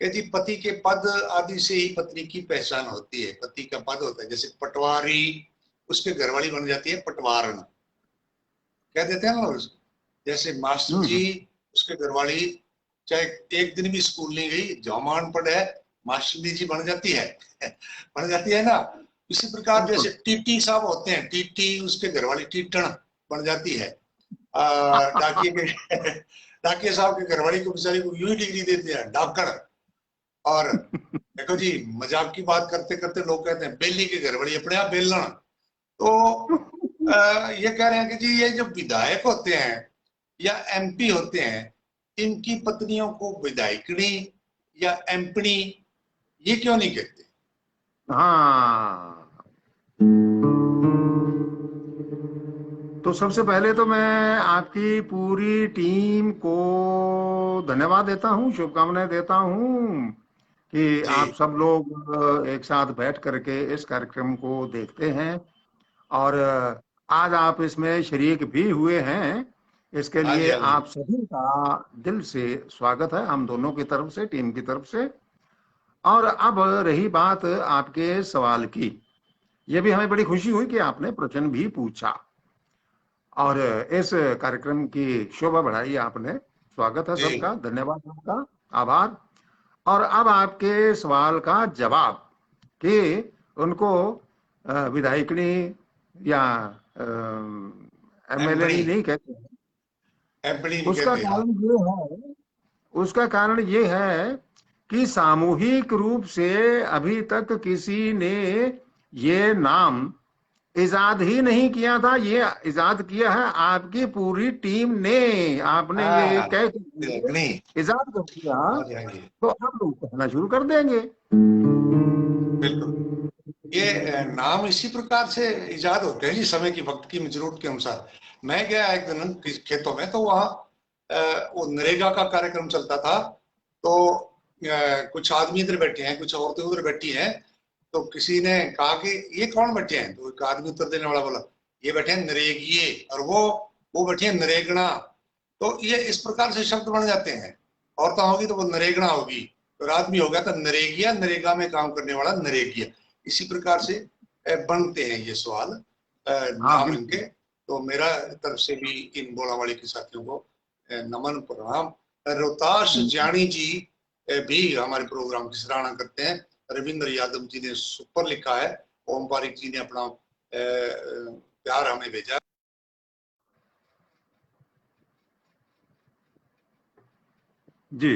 कि जी, पति के पद आदि से ही पत्नी की पहचान होती है। पति का पद होता है, जैसे पटवारी, उसके घरवाली बन जाती है पटवारन, कह देते हैं ना उसको। जैसे मास्टर जी, हम्म। उसके घरवाली चाहे एक दिन भी स्कूल नहीं गई, जौमान पढ़ है, मास्टर जी बन जाती है। बन जाती है ना। इसी प्रकार बिल्कुल। जैसे टीटी साहब होते हैं, टीटी, उसके घरवाली टीटन बन जाती है। डाकिए के डाकिया साहब के घरवाली को बेचारी को यूं ही डिग्री देते हैं, डॉक्टर। और देखो जी, मजाक की बात करते करते लोग कहते हैं बेली के घरवाली अपने आप बेलना। तो ये कह रहे हैं कि जी, ये जो विधायक होते हैं या एमपी होते हैं, इनकी पत्नियों को विधायकनी या एमपनी ये क्यों नहीं कहते? हाँ, तो सबसे पहले तो मैं आपकी पूरी टीम को धन्यवाद देता हूँ, शुभकामनाएं देता हूँ कि जी आप सब लोग एक साथ बैठ करके इस कार्यक्रम को देखते हैं, और आज आप इसमें शरीक भी हुए हैं। इसके हाँ जी, लिए हाँ जी। आप सभी का दिल से स्वागत है, हम दोनों की तरफ से, टीम की तरफ से। और अब रही बात आपके सवाल की, ये भी हमें बड़ी खुशी हुई कि आपने प्रश्न भी पूछा और इस कार्यक्रम की शोभा बढ़ाई आपने। स्वागत है जी सबका, धन्यवाद आपका, आभार। और अब आपके सवाल का जवाब कि उनको विधायकनी या एमपनी, एमएलए नहीं कहते हैं, एमपनी नहीं उसका कहते। हाँ, कारण ये है, उसका कारण ये है कि सामूहिक रूप से अभी तक किसी ने ये नाम इजाद ही नहीं किया था। ये इजाद किया है आपकी पूरी टीम ने। आपने ये हाँ, कह के विधायकनी। इजाद कर दिया, हाँ जी, हाँ जी, तो अब लोग कहना शुरू कर देंगे। बिल्कुल। ये नाम इसी प्रकार से इजाद होते हैं जी, समय की वक्त की जरूरत के अनुसार। मैं गया एक दिन खेतों में, तो वहाँ वो नरेगा का कार्यक्रम चलता था। तो कुछ आदमी इधर बैठे हैं, कुछ औरतें उधर बैठी हैं। तो किसी ने कहा कि ये कौन बैठे हैं, तो एक आदमी उत्तर देने वाला बोला ये बैठे हैं नरेगिए, और वो बैठे हैं नरेगना। तो ये इस प्रकार से शब्द बन जाते हैं। औरतें होगी तो वो नरेगना होगी, और आदमी हो गया तो नरेगिया, नरेगा में काम करने वाला नरेगिया। इसी प्रकार से बनते हैं ये सवाल, हाँ नाम बिल्कुल। इनके। तो मेरा तरफ से भी इन बोलावाड़ी के साथियों को नमन प्रणाम। रोहताश जानी जी भी हमारे प्रोग्राम की सराहना करते हैं। रविंद्र यादव जी ने सुपर लिखा है। ओम पारिक जी ने अपना प्यार हमें भेजा। जी।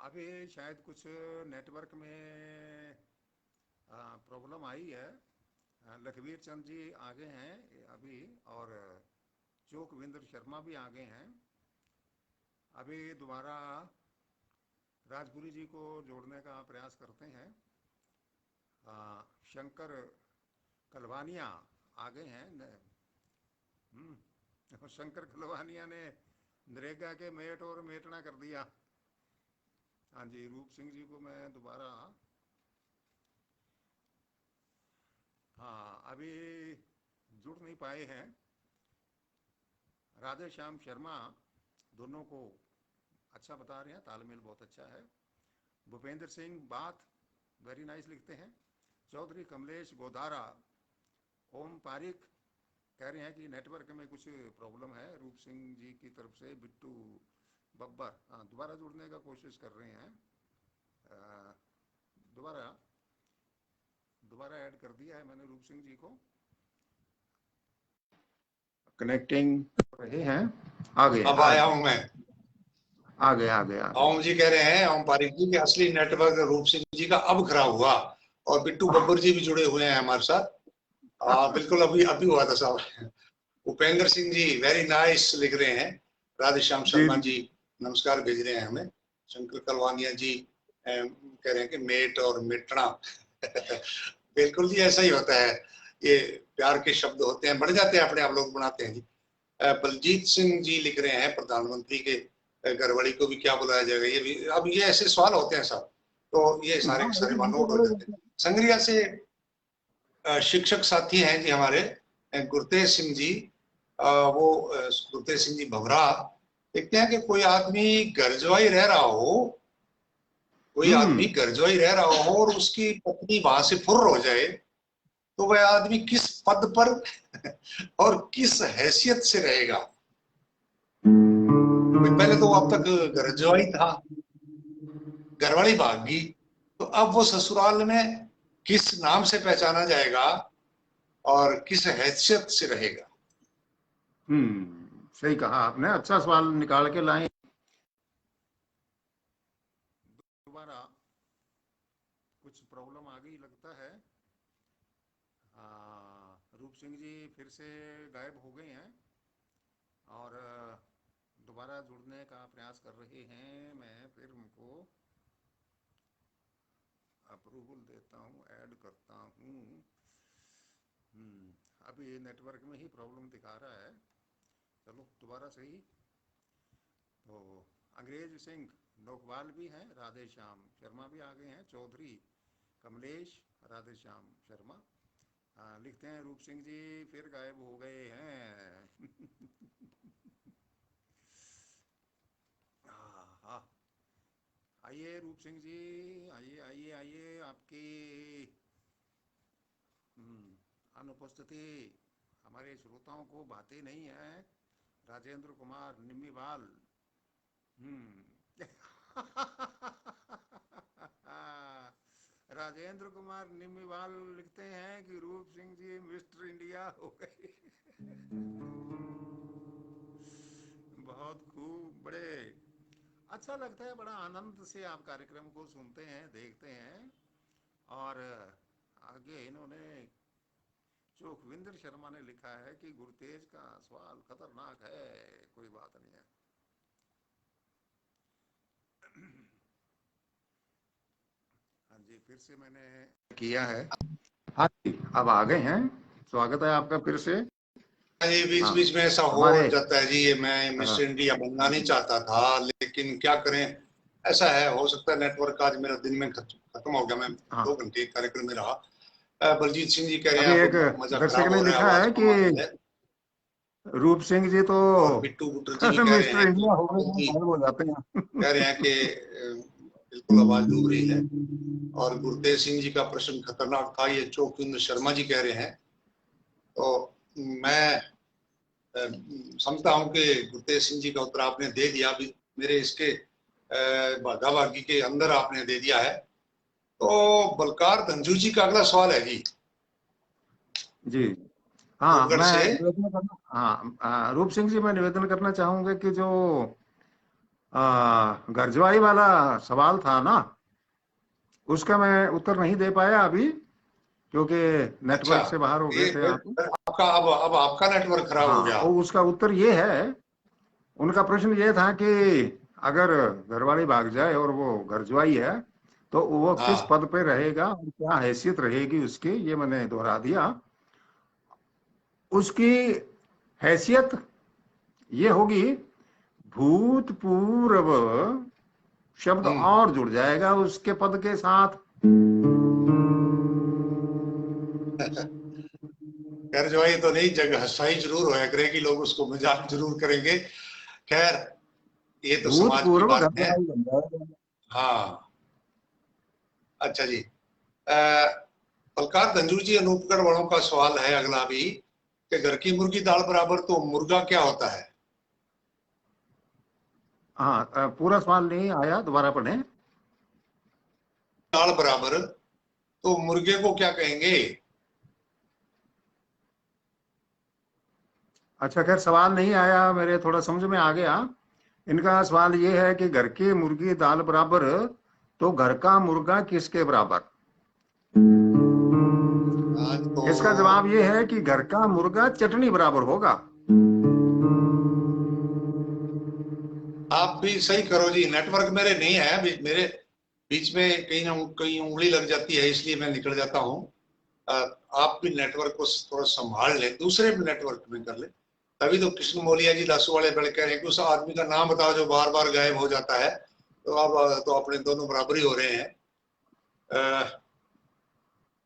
अभी शायद कुछ नेटवर्क में प्रॉब्लम आई है। लखवीर चंद जी आगे हैं अभी, और चोकविंदर शर्मा भी आगे हैं। अभी दोबारा राजपुरी जी को जोड़ने का प्रयास करते हैं। शंकर कलवानिया आगे हैं। शंकर कलवानिया ने नरेगा के मेट और मेटना कर दिया। हाँ जी, रूप सिंह जी को मैं दोबारा, हाँ अभी जुड़ नहीं पाए हैं। राधे श्याम शर्मा दोनों को अच्छा बता रहे हैं, तालमेल बहुत अच्छा है। भूपेंद्र सिंह बात वेरी नाइस लिखते हैं। चौधरी कमलेश गोदारा, ओम पारिक कह रहे हैं कि नेटवर्क में कुछ प्रॉब्लम है। रूप सिंह जी की तरफ से बिट्टू बब्बर, हाँ दोबारा जुड़ने का कोशिश कर रहे हैं। दोबारा दोबारा ऐड कर दिया है मैंने रूप सिंह जी को। कनेक्टिंग रहे हैं। आ गए अब आ आया गए हूं मैं। आ गए आ गए आ गए। ओम जी कह रहे हैं, ओम पारिक जी, कि असली नेटवर्क रूप सिंह जी का अब खराब हुआ। और बिट्टू बब्बर जी भी जुड़े हुए हैं हमारे साथ। बिल्कुल अभी अभी हुआ था साहब। उपेंद्र सिंह जी वेरी नाइस लिख रहे हैं। राधेश्याम जी शर्मा जी। जी नमस्कार भेज रहे हैं हमें। शंकर कलवानिया जी कह रहे हैं कि मेट और मेटना। बिल्कुल जी, ऐसा ही होता है। ये प्यार के शब्द होते हैं, बढ़ जाते हैं अपने आप, लोग बनाते हैं जी। बलजीत सिंह जी लिख रहे हैं प्रधानमंत्री के घरवाली को भी क्या बुलाया जाएगा। ये भी अब ये ऐसे सवाल होते हैं साहब, तो ये सारे के सारे वहां नोट हो जाते हैं। संग्रिया से शिक्षक साथी हैं जी हमारे, गुरतेज सिंह जी। गुरतेज सिंह जी भवरा देखते हैं कि कोई आदमी गर्जवाई रह रहा हो, कोई आदमी हम्म। गर्जवाई रह रहा हो और उसकी पत्नी वहां से फुर्र हो जाए, तो वह आदमी किस पद पर और किस हैसियत से रहेगा। भाई पहले तो वो अब तक गर्जवाई था, घरवाली भाग गई, तो अब वो ससुराल में किस नाम से पहचाना जाएगा और किस हैसियत से रहेगा। सही कहा आपने, अच्छा सवाल निकाल के लाए। दोबारा कुछ प्रॉब्लम आ गई लगता है। रूप सिंह जी फिर से गायब हो गए हैं और दोबारा जुड़ने का प्रयास कर रहे हैं। मैं फिर उनको अप्रूवल देता हूँ, ऐड करता हूँ। अभी नेटवर्क में ही प्रॉब्लम दिखा रहा है। चलो दोबारा सही। तो अंग्रेज सिंह लोकवाल भी हैं, राधे श्याम शर्मा भी आ गए हैं। चौधरी कमलेश, राधे श्याम शर्मा। लिखते हैं रूप सिंह जी फिर गायब हो गए हैं। हाँ, आइए रूप सिंह जी, आइए आइए आइए। आपकी अनुपस्थिति हमारे श्रोताओं को भाती नहीं है। राजेंद्र कुमार निम्मीवाल। हम्म। राजेंद्र कुमार निम्मीवाल लिखते हैं कि रूप सिंह जी मिस्टर इंडिया हो गए। बहुत खूब, बड़े अच्छा लगता है, बड़ा आनंद से आप कार्यक्रम को सुनते हैं, देखते हैं। और आगे इन्होंने चोखविंदर शर्मा ने लिखा है कि गुरतेज का सवाल खतरनाक है। कोई बात नहीं है। हाँ जी, फिर से मैंने किया है। हाँ जी, अब आ गए हैं। स्वागत है आपका फिर से। ये बीच हाँ, बीच में ऐसा हो हमारे जाता है जी। ये मैं मिस्टर इंडिया बनना नहीं चाहता था, लेकिन क्या करें, ऐसा है। हो सकता है नेटवर्क आज मेरा दिन में खत्म हो गया। मैं हाँ, 2 घंटे कार्यक्रम में रहा। बलजीत सिंह जी कह रहे हैं अभी एक अब मजा दर्शक खराब ने हो रहा है, लिखा आवाज है कम आ रही कि है। रूप सिंह जी तो और बिट्टू बुट्टर जी भी कह रहे मिस्टर हैं कि इंडिया हो गए हैं, बल्कि गायब हो जाते कह रहे हैं कि बिल्कुल आवाज डूब रही है। और गुरतेज सिंह जी का प्रश्न खतरनाक था, ये चौकिंद्र शर्मा जी कह रहे हैं। तो मैं समझता हूं कि गुरतेज सिंह जी का उत्तर आपने दे दिया। अभी मेरे इसके भागा भागी के अंदर आपने दे दिया है। तो बलकार धंजू जी का अगला सवाल है जी, जी। हाँ, देवगढ़ से। मैं निवेदन करना, हाँ, रूप सिंह जी, मैं निवेदन करना चाहूंगा कि जो गरजवाई वाला सवाल था ना, उसका मैं उत्तर नहीं दे पाया अभी, क्योंकि अच्छा, नेटवर्क से बाहर हो गए ये थे आप। फिर आपका अब आपका नेटवर्क खराब हो हाँ, गया। और उसका उत्तर ये है। उनका प्रश्न ये था कि अगर घरवाली भाग जाए और वो गरजवाई है, तो वो किस हाँ, पद पे रहेगा और क्या हैसियत रहेगी उसकी, ये मैंने दोहरा दिया। उसकी हैसियत ये होगी, भूतपूर्व शब्द हम्म। और जुड़ जाएगा उसके पद के साथ। गरजवाई तो नहीं, जग हंसाई जरूर होया करेगी, लोग उसको मजाक जरूर करेंगे। खैर, ये तो समाज की भूतपूर्व बात है। गरजवाई बन जाएगा। हाँ, अच्छा जी। बलकार धंजू जी, अनूपगढ़ वालों का सवाल है अगला भी, कि घर की मुर्गी दाल बराबर, तो मुर्गा क्या होता है? हाँ, पूरा सवाल नहीं आया, दोबारा पढ़ें। दाल बराबर, तो मुर्गे को क्या कहेंगे? अच्छा, खैर सवाल नहीं आया, मेरे थोड़ा समझ में आ गया। इनका सवाल ये है कि घर की मुर्गी दाल बराबर, तो घर का मुर्गा किसके बराबर। आज तो इसका जवाब ये है कि घर का मुर्गा चटनी बराबर होगा। आप भी सही करो जी। नेटवर्क मेरे नहीं है, मेरे बीच में कहीं ना कहीं उंगली लग जाती है, इसलिए मैं निकल जाता हूँ। आप भी नेटवर्क को थोड़ा संभाल लें, दूसरे भी नेटवर्क में कर ले। तभी तो कृष्ण मोलिया जी लासू वाले बड़े कह रहे हैं कि उस आदमी का नाम बताओ जो बार बार गायब हो जाता है। तो अब तो अपने दोनों बराबर ही हो रहे हैं।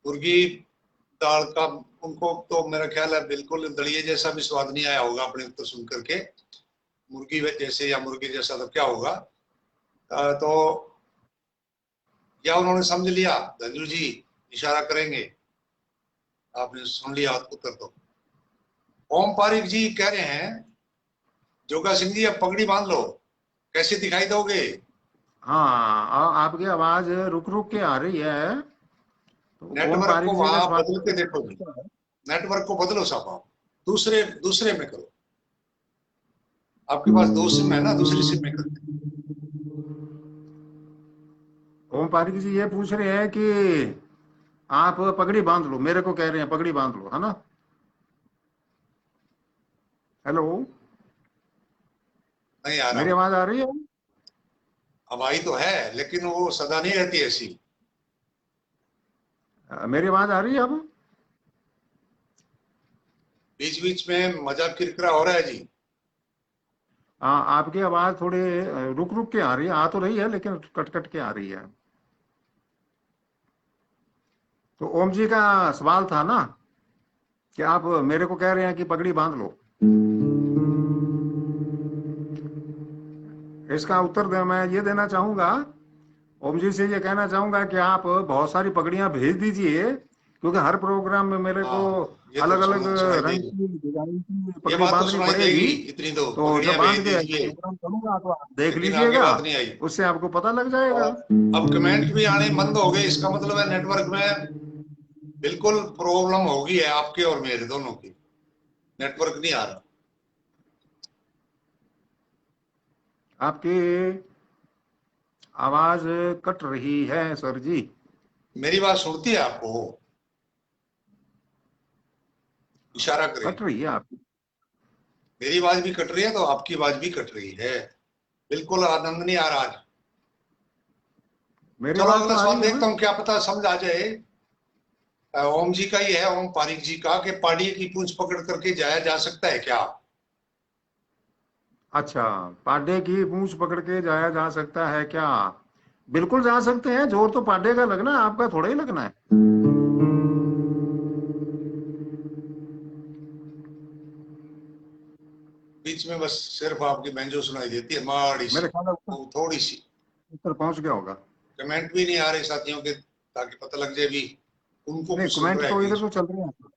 मुर्गी दाल का उनको तो मेरा ख्याल है बिल्कुल दलिए जैसा भी स्वाद नहीं आया होगा अपने उत्तर सुन करके। मुर्गी जैसे या मुर्गी जैसा तो क्या होगा। तो क्या उन्होंने समझ लिया? धंजू जी इशारा करेंगे, आपने सुन लिया उत्तर तो। ओम पारिक जी कह रहे हैं, जोगा सिंह जी अब पगड़ी बांध लो, कैसे दिखाई दोगे? हाँ, आपकी आवाज रुक रुक के आ रही है, तो ओम नेटवर्क को पारिक जी का वहां सवाल बदल के देखो जी, है। नेटवर्क को बदलो साहब। आप दूसरे दूसरे में करो। आपके पास 2 सिम है ना, दूसरी सिम में करते ओम पारिक जी ये पूछ रहे हैं कि आप पगड़ी बांध लो, मेरे को कह रहे हैं पगड़ी बांध लो, है ना। हेलो, नहीं आ मेरी रहा। आवाज आ रही है। अब आई तो है, लेकिन वो सदा नहीं रहती ऐसी। मेरी आवाज आ रही है अब। बीच बीच में मजाक किरकिरा हो रहा है जी। आपकी आवाज थोड़ी रुक रुक के आ रही है, आ तो रही है लेकिन कट कट के आ रही है। तो ओम जी का सवाल था ना, कि आप मेरे को कह रहे हैं कि पगड़ी बांध लो। इसका उत्तर मैं ये देना चाहूंगा, ओम जी से ये कहना चाहूंगा कि आप बहुत सारी पगड़ियां भेज दीजिए, क्योंकि हर प्रोग्राम में मेरे को हाँ, ये तो अलग अलग सुनाई रंग देगी। की, डिजाइन की ये पगड़ी बात तो बांधनी सुनाई देगी, पड़ेगी। इतनी दो तो जब पगड़ियां बांध भेज के दीजिए। प्रोग्राम करूंगा तो आप देख लेकिन आगे लीजिएगा, बात नहीं आई। उससे आपको पता लग जाएगा। और अब कमेंट भी आने बंद हो गए, इसका मतलब है नेटवर्क में बिल्कुल प्रॉब्लम होगी है, आपके और मेरे दोनों की। नेटवर्क नहीं आ रहा। आपकी आवाज कट रही है सर जी। मेरी बात सुनती है आपको? इशारा करें। कट रही है आपकी। मेरी आवाज भी कट रही है तो आपकी आवाज भी कट रही है। बिल्कुल आनंद नहीं आ रहा आज। मेरी चलो बात तो अगला आ सवाल रही है देखता ना? हूँ, क्या पता समझ आ जाए। ओम जी का ही है, ओम पारिक जी का, कि पाड़ी की पूंछ पकड़ करके जाया जा सकता है क्या? अच्छा, पाड्डे की पूंछ पकड़ के जाया जा सकता है क्या? बिल्कुल जा सकते हैं। जोर तो पाड्डे का लगना है, आपका थोड़ा ही लगना है। बीच में बस सिर्फ आपकी बैंजो सुनाई देती है, माड़ी सी, मेरे ख्याल में उत्तर, वो थोड़ी सी। उत्तर पहुंच गया होगा। कमेंट भी नहीं आ रहे साथियों के, ताकि पता लग जाए भी उनको नहीं, कुछ सुन कमेंट रहा है तो कि नहीं इधर तो सुन चल रहे हैं। रहा।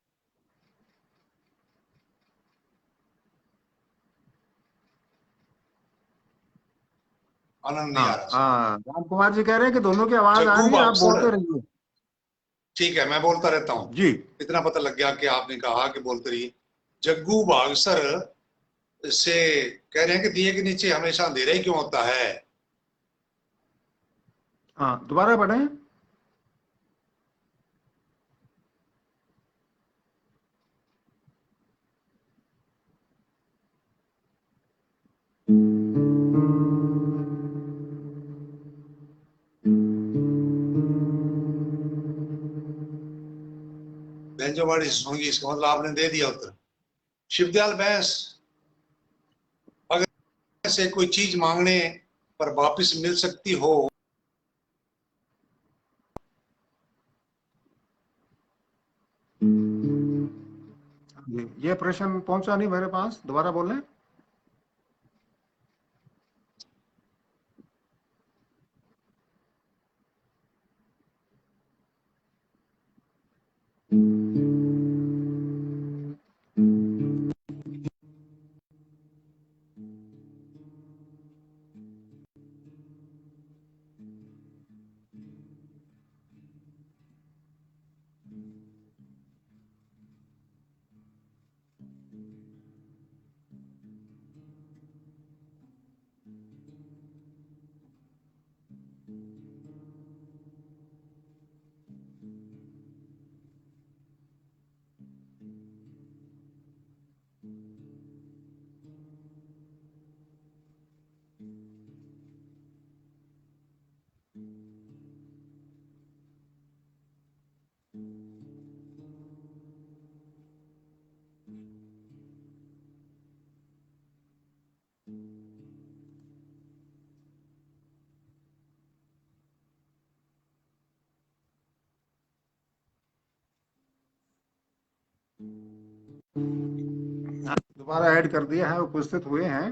आनंद नहीं हाँ आ रहा सुन। हाँ, राम कुमार जी कह रहे हैं कि दोनों की आवाज आ जग्गू रही है, आप बागसर, बोलते रहिए। ठीक है मैं बोलता रहता हूँ। जी। इतना पता लग गया कि आपने कहा कि बोलते रहिए। जग्गू बागसर से कह रहे हैं कि दिए के नीचे हमेशा अंधेरा ही क्यों होता है? हाँ, दोबारा पढ़ें। बैंजो माड़ी सुनगी, इसका मतलब आपने दे दिया उत्तर। शिवदयाल बैंस, अगर से कोई चीज मांगने पर वापस मिल सकती हो। ये प्रश्न पहुंचा नहीं मेरे पास, दोबारा बोलें। दोबारा ऐड कर दिया है, उपस्थित हुए हैं।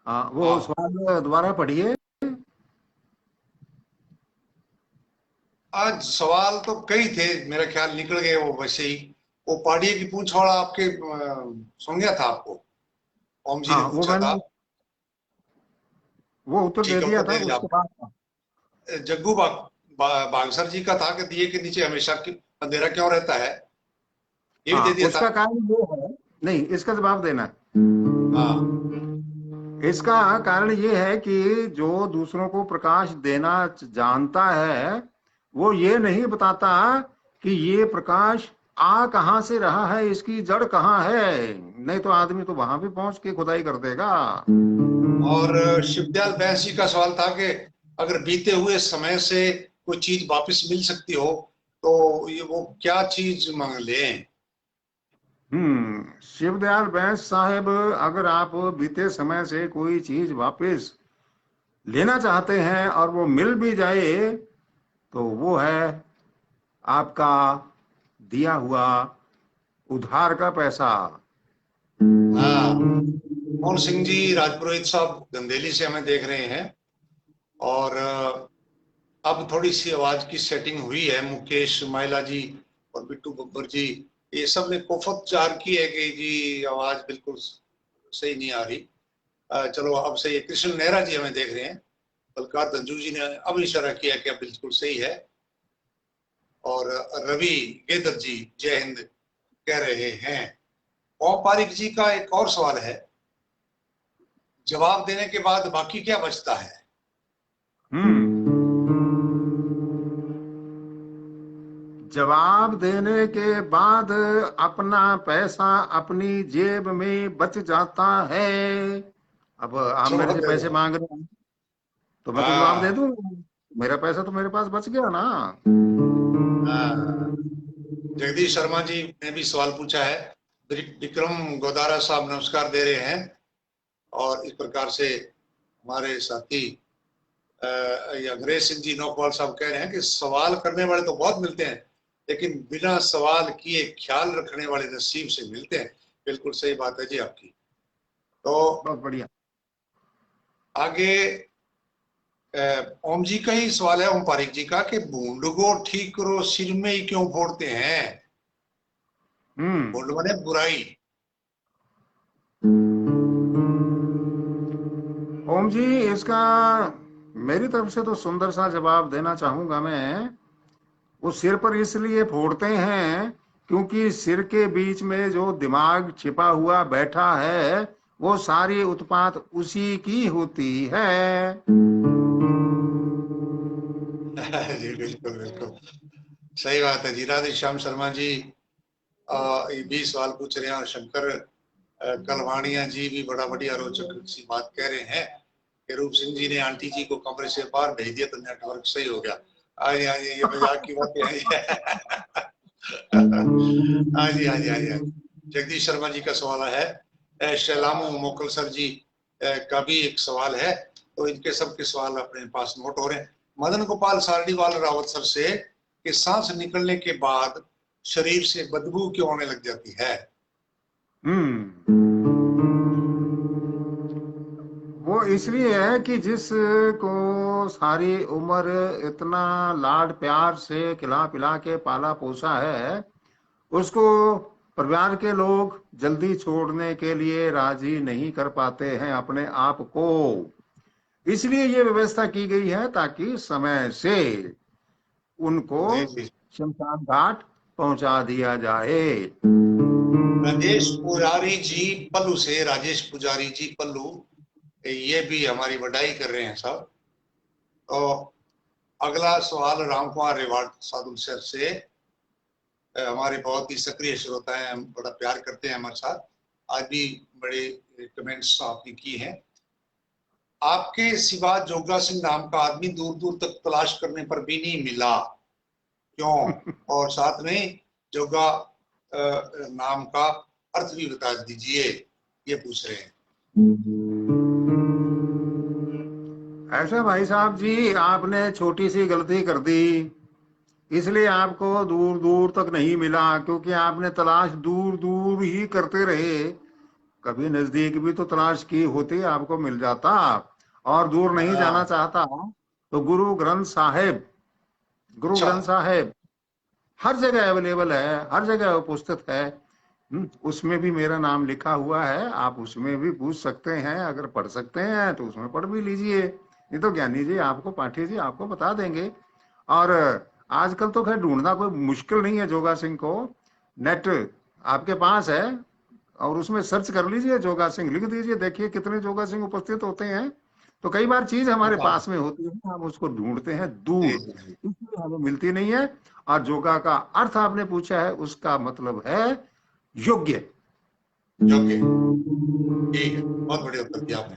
हाँ, वो हाँ, सवाल दोबारा पढ़िए। आज सवाल तो कई थे, मेरा ख्याल निकल गए वो वैसे ही। वो पहाड़िए की पूंछ वाला आपके सुन गया था आपको? ओम जी ने हाँ, वो पूछा था। मैंने, वो उत्तर दे ठीक है, दिया उत्तर था दे दिया उसके आप। बाद का। जग्गू बागसर जी का था कि दिए के नीचे हमेशा अंधेरा क्यों रहता है, ये भी दे हाँ, दिया था। उसका कारण ये है, नहीं, इसका जवाब देना है। हाँ, इसका कारण ये है कि जो दूसरों को प्रकाश देना जानता है, वो ये नहीं बताता कि ये प्रकाश आ कहाँ से रहा है, इसकी जड़ कहाँ है। नहीं तो आदमी तो वहां भी पहुंच के खुदाई कर देगा। और शिवदयाल बैंस जी का सवाल था कि अगर बीते हुए समय से कोई चीज वापस मिल सकती हो तो ये वो क्या चीज मांग लें? शिवदयाल बैंस साहब, अगर आप बीते समय से कोई चीज वापस लेना चाहते हैं और वो मिल भी जाए, तो वो है आपका दिया हुआ उधार का पैसा। हाँ, मोहन सिंह जी राजपुरोहित साहब गंदेली से हमें देख रहे हैं। और अब थोड़ी सी आवाज की सेटिंग हुई है। मुकेश माइला जी और बिट्टू बब्बर जी, ये सब ने कोफत जार की है कि जी आवाज बिल्कुल सही नहीं आ रही। चलो अब सही है। कृष्ण नेहरा जी हमें देख रहे हैं। बलकार धंजू जी ने अब इशारा किया कि अब बिल्कुल सही है। और रवि गेदर जी जय हिंद कह रहे हैं। ओम पारिक जी का एक और सवाल है, जवाब देने के बाद बाकी क्या बचता है? हम्म जवाब देने के बाद अपना पैसा अपनी जेब में बच जाता है। अब आप चलो मेरे से दे दो। पैसे मांग रहे हैं, तो मैं तो जवाब दे हाँ, दूंगा। मेरा पैसा तो मेरे पास बच गया ना। हाँ, जगदीश शर्मा जी ने भी सवाल पूछा है। विक्रम गोदारा साहब नमस्कार दे रहे हैं। और इस प्रकार से हमारे साथी ये अंग्रेज सिंह जी नौकवाल साहब कह रहे हैं कि सवाल करने वाले तो बहुत मिलते हैं, लेकिन बिना सवाल किए ख्याल रखने वाले नसीब से मिलते हैं। बिल्कुल सही बात है जी आपकी। तो बहुत बढ़िया। आगे ओम जी का ही सवाल है, ओम पारिक जी का, कि भूंड को ठीक करो सिर में ही क्यों फोड़ते हैं। हम्म। भूंड माने बुराई। ओम जी, इसका मेरी तरफ से तो सुंदर सा जवाब देना चाहूंगा मैं। वो सिर पर इसलिए फोड़ते हैं क्योंकि सिर के बीच में जो दिमाग छिपा हुआ बैठा है, वो सारी उत्पात उसी की होती है। जी बिल्कुल बिल्कुल सही बात है जी। राधे श्याम शर्मा जी ये भी सवाल पूछ रहे हैं, और शंकर कलवाणिया जी भी बड़ा बढ़िया रोचक सी बात कह रहे हैं कि रूप सिंह जी ने आंटी जी को कमरे से बाहर भेज दिया तो नेटवर्क सही हो गया। हाँ जी हाँ जी, ये मजाक की बातें हैं। हाँ जी हाँ जी हाँ जी हाँ जी। जगदीश शर्मा जी का सवाल है। शैलामू मोकल सर जी का भी एक सवाल है। तो इनके सबके सवाल अपने पास नोट हो रहे हैं। मदन गोपाल सारडीवाल रावत सर से कि सांस निकलने के बाद शरीर से बदबू क्यों आने लग जाती है। हम्म। वो इसलिए है कि जिसको सारी उम्र इतना लाड प्यार से खिला पिला के पाला पोसा है, उसको परिवार के लोग जल्दी छोड़ने के लिए राजी नहीं कर पाते हैं अपने आप को। इसलिए ये व्यवस्था की गई है ताकि समय से उनको जी जी। शमशान घाट पहुंचा दिया जाए। राजेश पुजारी जी पल्लू से, राजेश पुजारी जी पल्लू, ये भी हमारी बधाई कर रहे हैं साहब। तो अगला सवाल रामकुमार रिवार्ड साधु सर से। हमारे बहुत ही सक्रिय श्रोता हैं, बड़ा प्यार करते हैं हमारे साथ। आज भी बड़े कमेंट्स आपने की हैं। आपके सिवा जोगा सिंह नाम का आदमी दूर दूर तक तलाश करने पर भी नहीं मिला, क्यों? और साथ में जोगा नाम का अर्थ भी बता दीजिए, ये पूछ रहे हैं। ऐसा भाई साहब जी, आपने छोटी सी गलती कर दी, इसलिए आपको दूर दूर तक नहीं मिला, क्योंकि आपने तलाश दूर दूर ही करते रहे। कभी नजदीक भी तो तलाश की होती, आपको मिल जाता। और दूर नहीं जाना हाँ, चाहता तो गुरु ग्रंथ साहिब, गुरु अच्छा। ग्रंथ साहिब हर जगह अवेलेबल है, हर जगह उपस्थित है। उसमें भी मेरा नाम लिखा हुआ है, आप उसमें भी पूछ सकते हैं। अगर पढ़ सकते हैं तो उसमें पढ़ भी लीजिए, नहीं तो ज्ञानी जी आपको, पाठी जी आपको बता देंगे। और आजकल तो खैर ढूंढना कोई मुश्किल नहीं है जोगा सिंह को। नेट आपके पास है और उसमें सर्च कर लीजिए, जोगा सिंह लिख दीजिए, देखिए कितने जोगा सिंह उपस्थित होते हैं। तो कई बार चीज हमारे हाँ, पास में होती है, हम उसको ढूंढते हैं जी दूर, जी जी। इसलिए हमें मिलती नहीं है। और जोगा का अर्थ आपने पूछा है, उसका मतलब है योग्य। योग्य। ठीक है, बहुत बढ़िया उत्तर दिया आपने।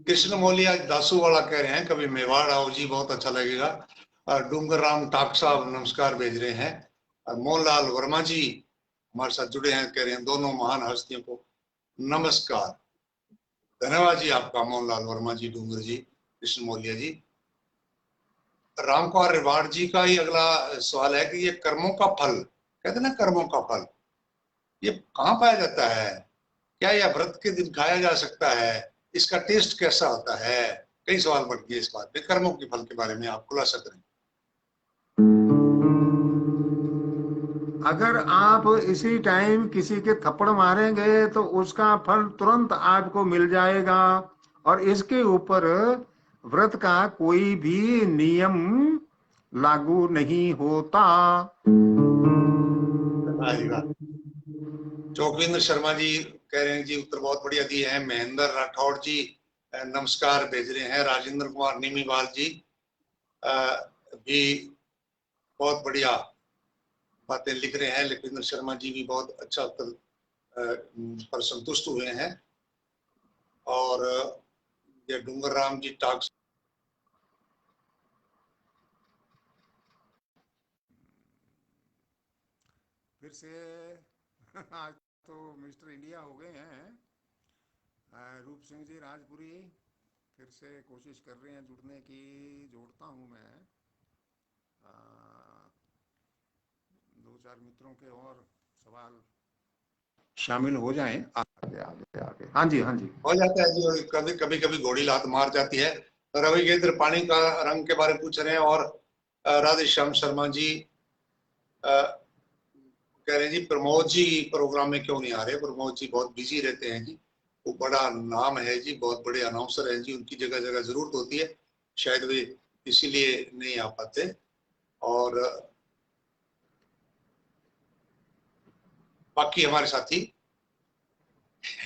कृष्ण मौलिया दासू वाला कह रहे हैं कभी मेवाड़ आओ जी, बहुत अच्छा लगेगा। और डूंगर राम टाक साहब नमस्कार भेज रहे हैं। और मोहनलाल वर्मा जी हमारे साथ जुड़े हैं, कह रहे हैं दोनों महान हस्तियों को नमस्कार। धन्यवाद जी आपका मोहनलाल वर्मा जी, डूंगर जी, कृष्ण मौलिया जी। रामकुमार रिवाड़ जी का ही अगला सवाल है कि ये कर्मों का फल, कहते हैं ना कर्मों का फल, ये कहाँ पाया जाता है? क्या यह व्रत के दिन खाया जा सकता है? इसका टेस्ट कैसा होता है? कई सवाल बढ़ गए इस बात पे। कर्मों के फल के बारे में आप खुलासा करें। अगर आप इसी टाइम किसी के थप्पड़ मारेंगे तो उसका फल तुरंत आपको मिल जाएगा। और इसके ऊपर व्रत का कोई भी नियम लागू नहीं होता। वाह जी वाह। चौकविंद्र शर्मा जी कह रहे हैं जी उत्तर बहुत बढ़िया दिए हैं। महेंद्र राठौड़ जी नमस्कार भेज रहे हैं। राजेंद्र कुमार नीमीवाल जी भी बहुत बढ़िया बातें लिख रहे हैं। लखविंद्र शर्मा जी भी बहुत अच्छा उत्तर पर संतुष्ट हुए हैं। और ये डूंगर राम जी टाक से आज तो मिस्टर इंडिया हो गए हैं। रूप सिंह जी राजपुरी फिर से कोशिश कर रहे हैं जुड़ने की। जोड़ता हूं मैं दो चार मित्रों के और सवाल शामिल हो जाएं। आगे आगे आगे। हाँ जी, हाँ जी। हो जाता है जी, कभी कभी कभी घोड़ी लात मार जाती है। रवि गेंद्र पानी का रंग के बारे में पूछ रहे हैं, और राधेश्याम शर्मा जी कह रहे हैं जी प्रमोद जी प्रोग्राम में क्यों नहीं आ रहे। प्रमोद जी बहुत बिजी रहते हैं जी, वो बड़ा नाम है जी, बहुत बड़े अनाउंसर हैं जी, उनकी जगह जगह जरूरत होती है, शायद वे इसीलिए नहीं आ पाते। और बाकी हमारे साथी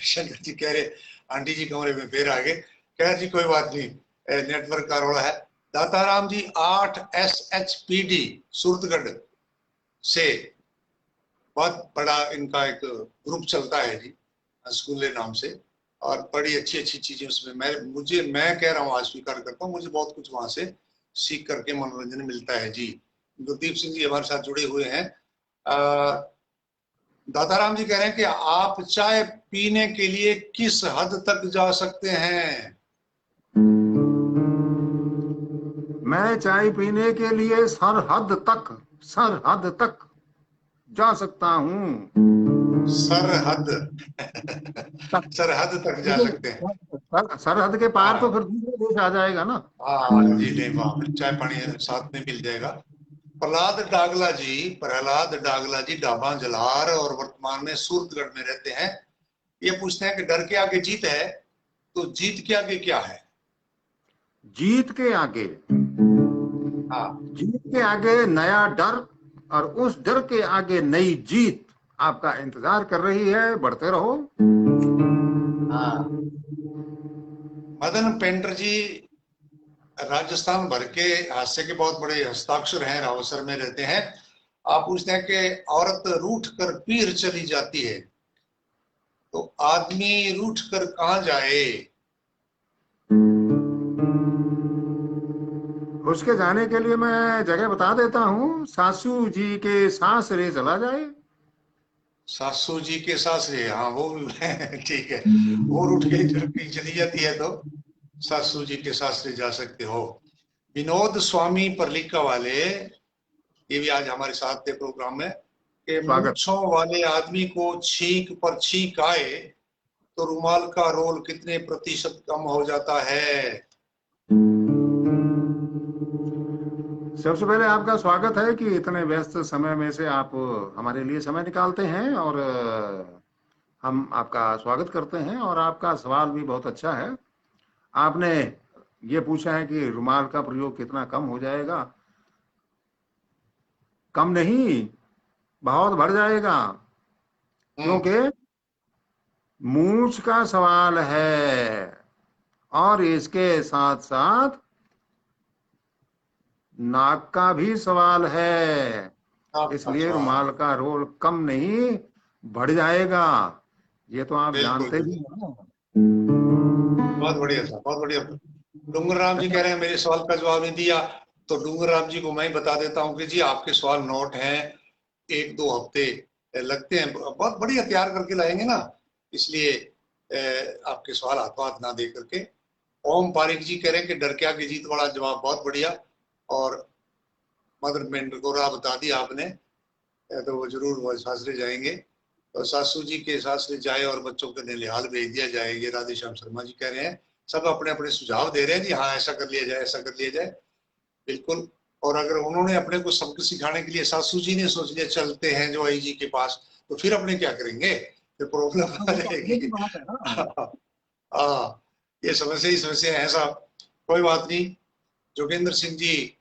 शंकर जी कह रहे आंटी जी कमरे में फिर आ गए। कह जी कोई बात नहीं, नेटवर्क का रोड़ा है। दाताराम जी 8 SHPD सूरतगढ़ से बहुत बड़ा इनका एक ग्रुप चलता है जी, स्कूले नाम से, और बड़ी अच्छी अच्छी चीजें उसमें मैं कह रहा हूँ आज स्वीकार करता हूँ, मुझे बहुत कुछ वहां से सीख करके मनोरंजन मिलता है जी। गुरदीप सिंह जी हमारे साथ जुड़े हुए हैं। दाताराम जी कह रहे हैं कि आप चाय पीने के लिए किस हद तक जा सकते हैं। मैं चाय पीने के लिए सरहद तक जा सकता हूँ। सरहद सरहद तक जा सकते हैं। सरहद के पार तो हाँ फिर दूसरा देश आ जाएगा ना। हाँ जी, नहीं वहां चाय पानी साथ में मिल जाएगा। प्रहलाद डागला जी डाबा जलार और वर्तमान में सूरतगढ़ में रहते हैं। ये पूछते हैं कि डर के आगे जीत है, तो जीत के आगे क्या है। जीत के आगे, हाँ जीत के आगे नया डर, और उस डर के आगे नई जीत आपका इंतजार कर रही है। बढ़ते रहो। हाँ। मदन पेंटर जी राजस्थान भर के हास्य के बहुत बड़े हस्ताक्षर हैं, रावसर में रहते हैं। आप पूछते हैं कि औरत रूठ कर पीर चली जाती है, तो आदमी रूठ कर कहां जाए। उसके जाने के लिए मैं जगह बता देता हूँ। सासू जी के सासरे चला जाए। सासू जी के सासरे, हाँ वो ठीक है, वो रूठ के चली जाती है तो सासू जी के सासरे जा सकते हो। विनोद स्वामी परलिका वाले, ये भी आज हमारे साथ थे प्रोग्राम में, कि स्वागत। मूंछों वाले आदमी को छींक पर छींक आए तो रुमाल का रोल कितने प्रतिशत कम हो जाता है। सबसे पहले आपका स्वागत है कि इतने व्यस्त समय में से आप हमारे लिए समय निकालते हैं, और हम आपका स्वागत करते हैं। और आपका सवाल भी बहुत अच्छा है। आपने ये पूछा है कि रुमाल का प्रयोग कितना कम हो जाएगा। कम नहीं, बहुत बढ़ जाएगा, हम्म। क्योंकि मूंछ का सवाल है और इसके साथ साथ नाक का भी सवाल है। इसलिए अच्छा, रुमाल का रोल कम नहीं, बढ़ जाएगा। ये तो आप बिल्कुल जानते भी बिल्कुल, हैं ना। बहुत बढ़िया था, बहुत बढ़िया। डूंगर राम जी कह रहे हैं मेरे सवाल का जवाब नहीं दिया, तो डूंगर राम जी को मैं ही बता देता हूँ कि जी आपके सवाल नोट हैं, 1-2 हफ्ते लगते हैं, बहुत बढ़िया तैयार करके लाएंगे ना, इसलिए आपके सवाल हाथों हाथ ना दे करके। ओम पारिक जी कह रहे हैं कि डर के आगे जीत वाला जवाब बहुत बढ़िया, और मदर मेंढकोरा बता दिया आपने, तो वो जरूर वो सासरे जाएंगे, तो सासू जी के सासरे जाए और बच्चों को ननिहाल भेज दिया जाए। ये राधेश्याम शर्मा जी कह रहे हैं, सब अपने अपने सुझाव दे रहे हैं जी, हाँ ऐसा कर लिया जाए, ऐसा कर लिया जाए, बिल्कुल। और अगर उन्होंने अपने को सबक सिखाने के लिए सासू जी ने सोच लिया चलते हैं जो आई जी के पास, तो फिर अपने क्या करेंगे, फिर प्रॉब्लम आ वो तो अपने की जाएगी। बात है ना। हाँ, ये समस्या ही समस्या है साहब, कोई बात नहीं। जोगेंद्र सिंह जी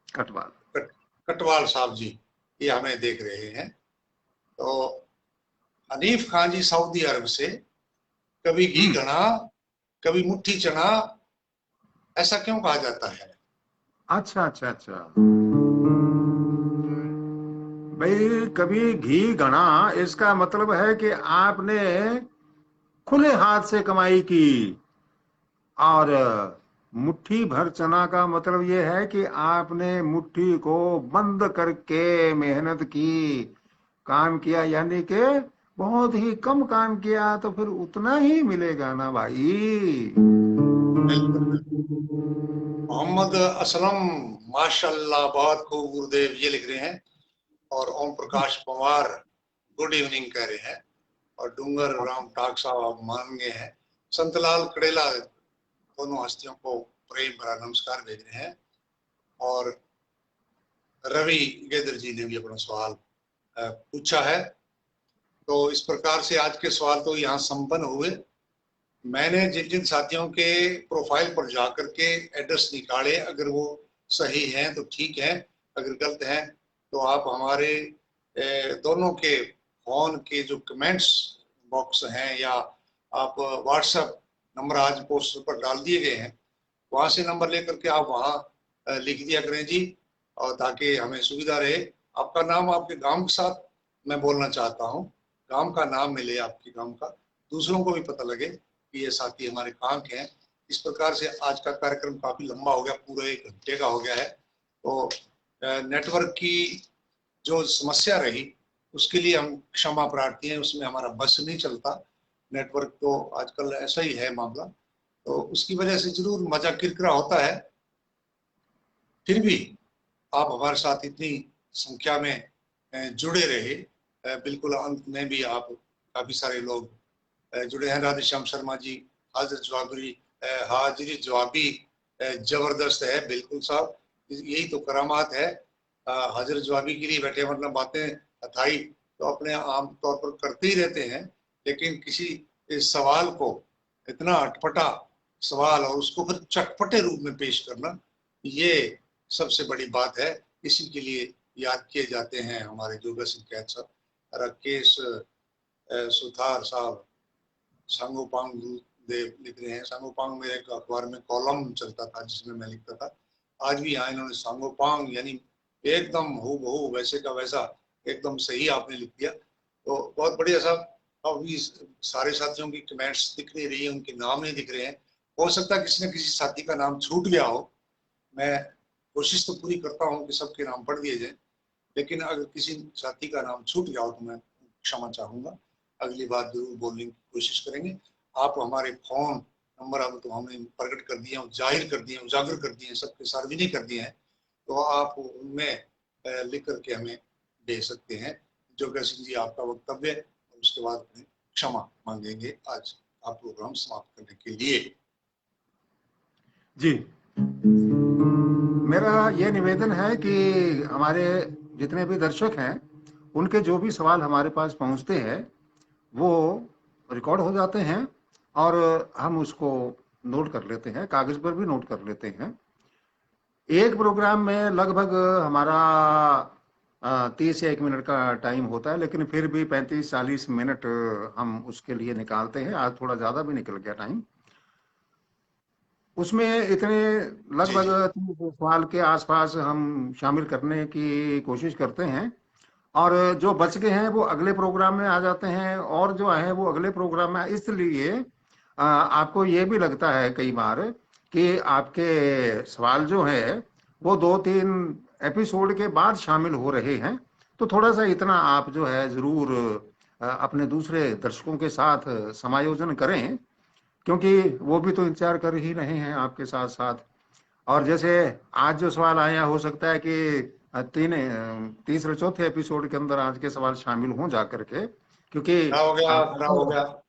कटवाल। कटवाल साहब जी, ये हमें देख रहे हैं। तो हनीफ खान जी सऊदी अरब से, कभी घी घना कभी मुट्ठी चना, ऐसा क्यों कहा जाता है। अच्छा अच्छा अच्छा। भाई कभी घी घना, इसका मतलब है कि आपने खुले हाथ से कमाई की, और मुट्ठी भर चना का मतलब ये है कि आपने मुट्ठी को बंद करके मेहनत की, काम किया, यानी कि बहुत ही कम काम किया तो फिर उतना ही मिलेगा ना भाई। बिल्कुल बिल्कुल। मोहम्मद असलम, माशाल्लाह, बहुत खूब गुरुदेव ये लिख रहे हैं। और ओम प्रकाश पवार गुड इवनिंग कह रहे हैं। और डूंगर राम टाक साहब आप मान गए हैं। संतलाल कड़ेला दोनों हस्तियों को प्रेम भरा नमस्कार भेज रहे हैं। और रवि गेदर जी ने भी अपना सवाल पूछा है। तो इस प्रकार से आज के सवाल तो यहाँ संपन्न हुए। मैंने जिन जिन साथियों के प्रोफाइल पर जाकर के एड्रेस निकाले, अगर वो सही हैं तो ठीक है, अगर गलत हैं तो आप हमारे दोनों के फोन के जो कमेंट्स बॉक्स हैं, या आप व्हाट्सएप नंबर आज पोस्टर पर डाल दिए गए हैं, वहां से नंबर लेकर के आप वहां लिख दिया करें जी, और ताकि हमें सुविधा रहे। आपका नाम आपके गांव के साथ मैं बोलना चाहता हूँ, गांव का नाम मिले आपके गांव का, दूसरों को भी पता लगे कि ये साथी हमारे कहाँ के हैं। इस प्रकार से आज का कार्यक्रम काफी लंबा हो गया, पूरे 1 घंटे का हो गया है। तो नेटवर्क की जो समस्या रही उसके लिए हम क्षमा प्रार्थी हैं, उसमें हमारा बस नहीं चलता। नेटवर्क तो आजकल ऐसा ही है मामला, तो उसकी वजह से जरूर मजा किरकिरा होता है। फिर भी आप हमारे साथ इतनी संख्या में जुड़े रहे। बिल्कुल अंत में भी आप काफी सारे लोग जुड़े हैं। राधेश्याम शर्मा जी, हाजिर जवाबी, हाजिरी जवाबी जबरदस्त है। बिल्कुल साहब, यही तो करामात है। हाजिर जवाबी के लिए बैठे, मतलब बातें अथाई तो अपने आम तौर पर करते ही रहते हैं, लेकिन किसी इस सवाल को, इतना अटपटा सवाल और उसको फिर चटपटे रूप में पेश करना, ये सबसे बड़ी बात है। इसी के लिए याद किए जाते हैं हमारे जोगा सिंह कैद साहब, राकेश सुथार साहब, सांगोपांग देव लिख रहे हैं। सांगोपांग में एक अखबार में कॉलम चलता था जिसमें मैं लिखता था। आज भी यहाँ इन्होंने सांगोपांग यानी एकदम हूबहू वैसे का वैसा एकदम सही आपने लिख दिया, तो बहुत बढ़िया साहब। अभी सारे साथियों की कमेंट्स दिख नहीं रही है, उनके नाम नहीं दिख रहे हैं। हो सकता है किसी न किसी साथी का नाम छूट गया हो। मैं कोशिश तो पूरी करता हूँ कि सबके नाम पढ़ दिए जाए, लेकिन अगर किसी साथी का नाम छूट गया हो तो मैं क्षमा चाहूंगा। अगली बार जरूर बोलने की कोशिश करेंगे। आप हमारे फोन नंबर अब तो हमने प्रकट कर दिए, जाहिर कर दिए, उजागर कर दिए, सबके सार्वजनिक कर दिए हैं, तो आप उनमें लिख करके हमें दे सकते हैं। जोगा सिंह जी, आपका वक्तव्य और उसके बाद में क्षमा मांगेंगे आज आप प्रोग्राम समाप्त करने के लिए। जी, मेरा ये निवेदन है कि हमारे जितने भी दर्शक हैं, उनके जो भी सवाल हमारे पास पहुंचते हैं वो रिकॉर्ड हो जाते हैं, और हम उसको नोट कर लेते हैं, कागज पर भी नोट कर लेते हैं। एक प्रोग्राम में लगभग हमारा 30 या 1 मिनट का टाइम होता है, लेकिन फिर भी 35-40 मिनट हम उसके लिए निकालते हैं। आज थोड़ा ज्यादा भी निकल गया टाइम। उसमें इतने जी लगभग जी। 300 सवाल के आसपास हम शामिल करने की कोशिश करते हैं, और जो बच गए हैं वो अगले प्रोग्राम में आ जाते हैं, और जो है वो अगले प्रोग्राम में। इसलिए आपको ये भी लगता है कई बार कि आपके सवाल जो है वो 2-3 एपिसोड के बाद शामिल हो रहे हैं। तो थोड़ा सा इतना आप जो है जरूर अपने दूसरे दर्शकों के साथ समायोजन करें, क्योंकि वो भी तो इंतजार कर ही रहे हैं आपके साथ साथ। और जैसे आज जो सवाल आया, हो सकता है कि तीसरे चौथे एपिसोड के अंदर आज के सवाल शामिल हों जा करके, क्योंकि खड़ा हो गया, खड़ा हो गया।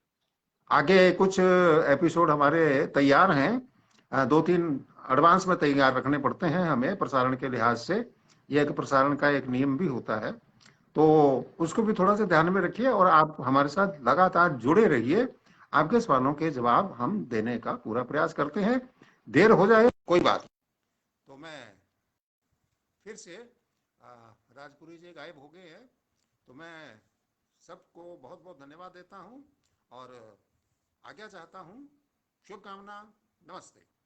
आगे कुछ एपिसोड हमारे तैयार हैं। 2-3 एडवांस में तैयार रखने पड़ते हैं हमें प्रसारण के लिहाज से। यह एक प्रसारण का एक नियम भी होता है, तो उसको भी थोड़ा सा ध्यान में रखिए, और आप हमारे साथ लगातार जुड़े रहिए। आपके सवालों के जवाब हम देने का पूरा प्रयास करते हैं। देर हो जाए कोई बात नहीं। तो मैं फिर से राजपुरी जी गायब हो गए हैं, तो मैं सबको बहुत बहुत धन्यवाद देता हूं और आज्ञा चाहता हूं। शुभकामना, नमस्ते।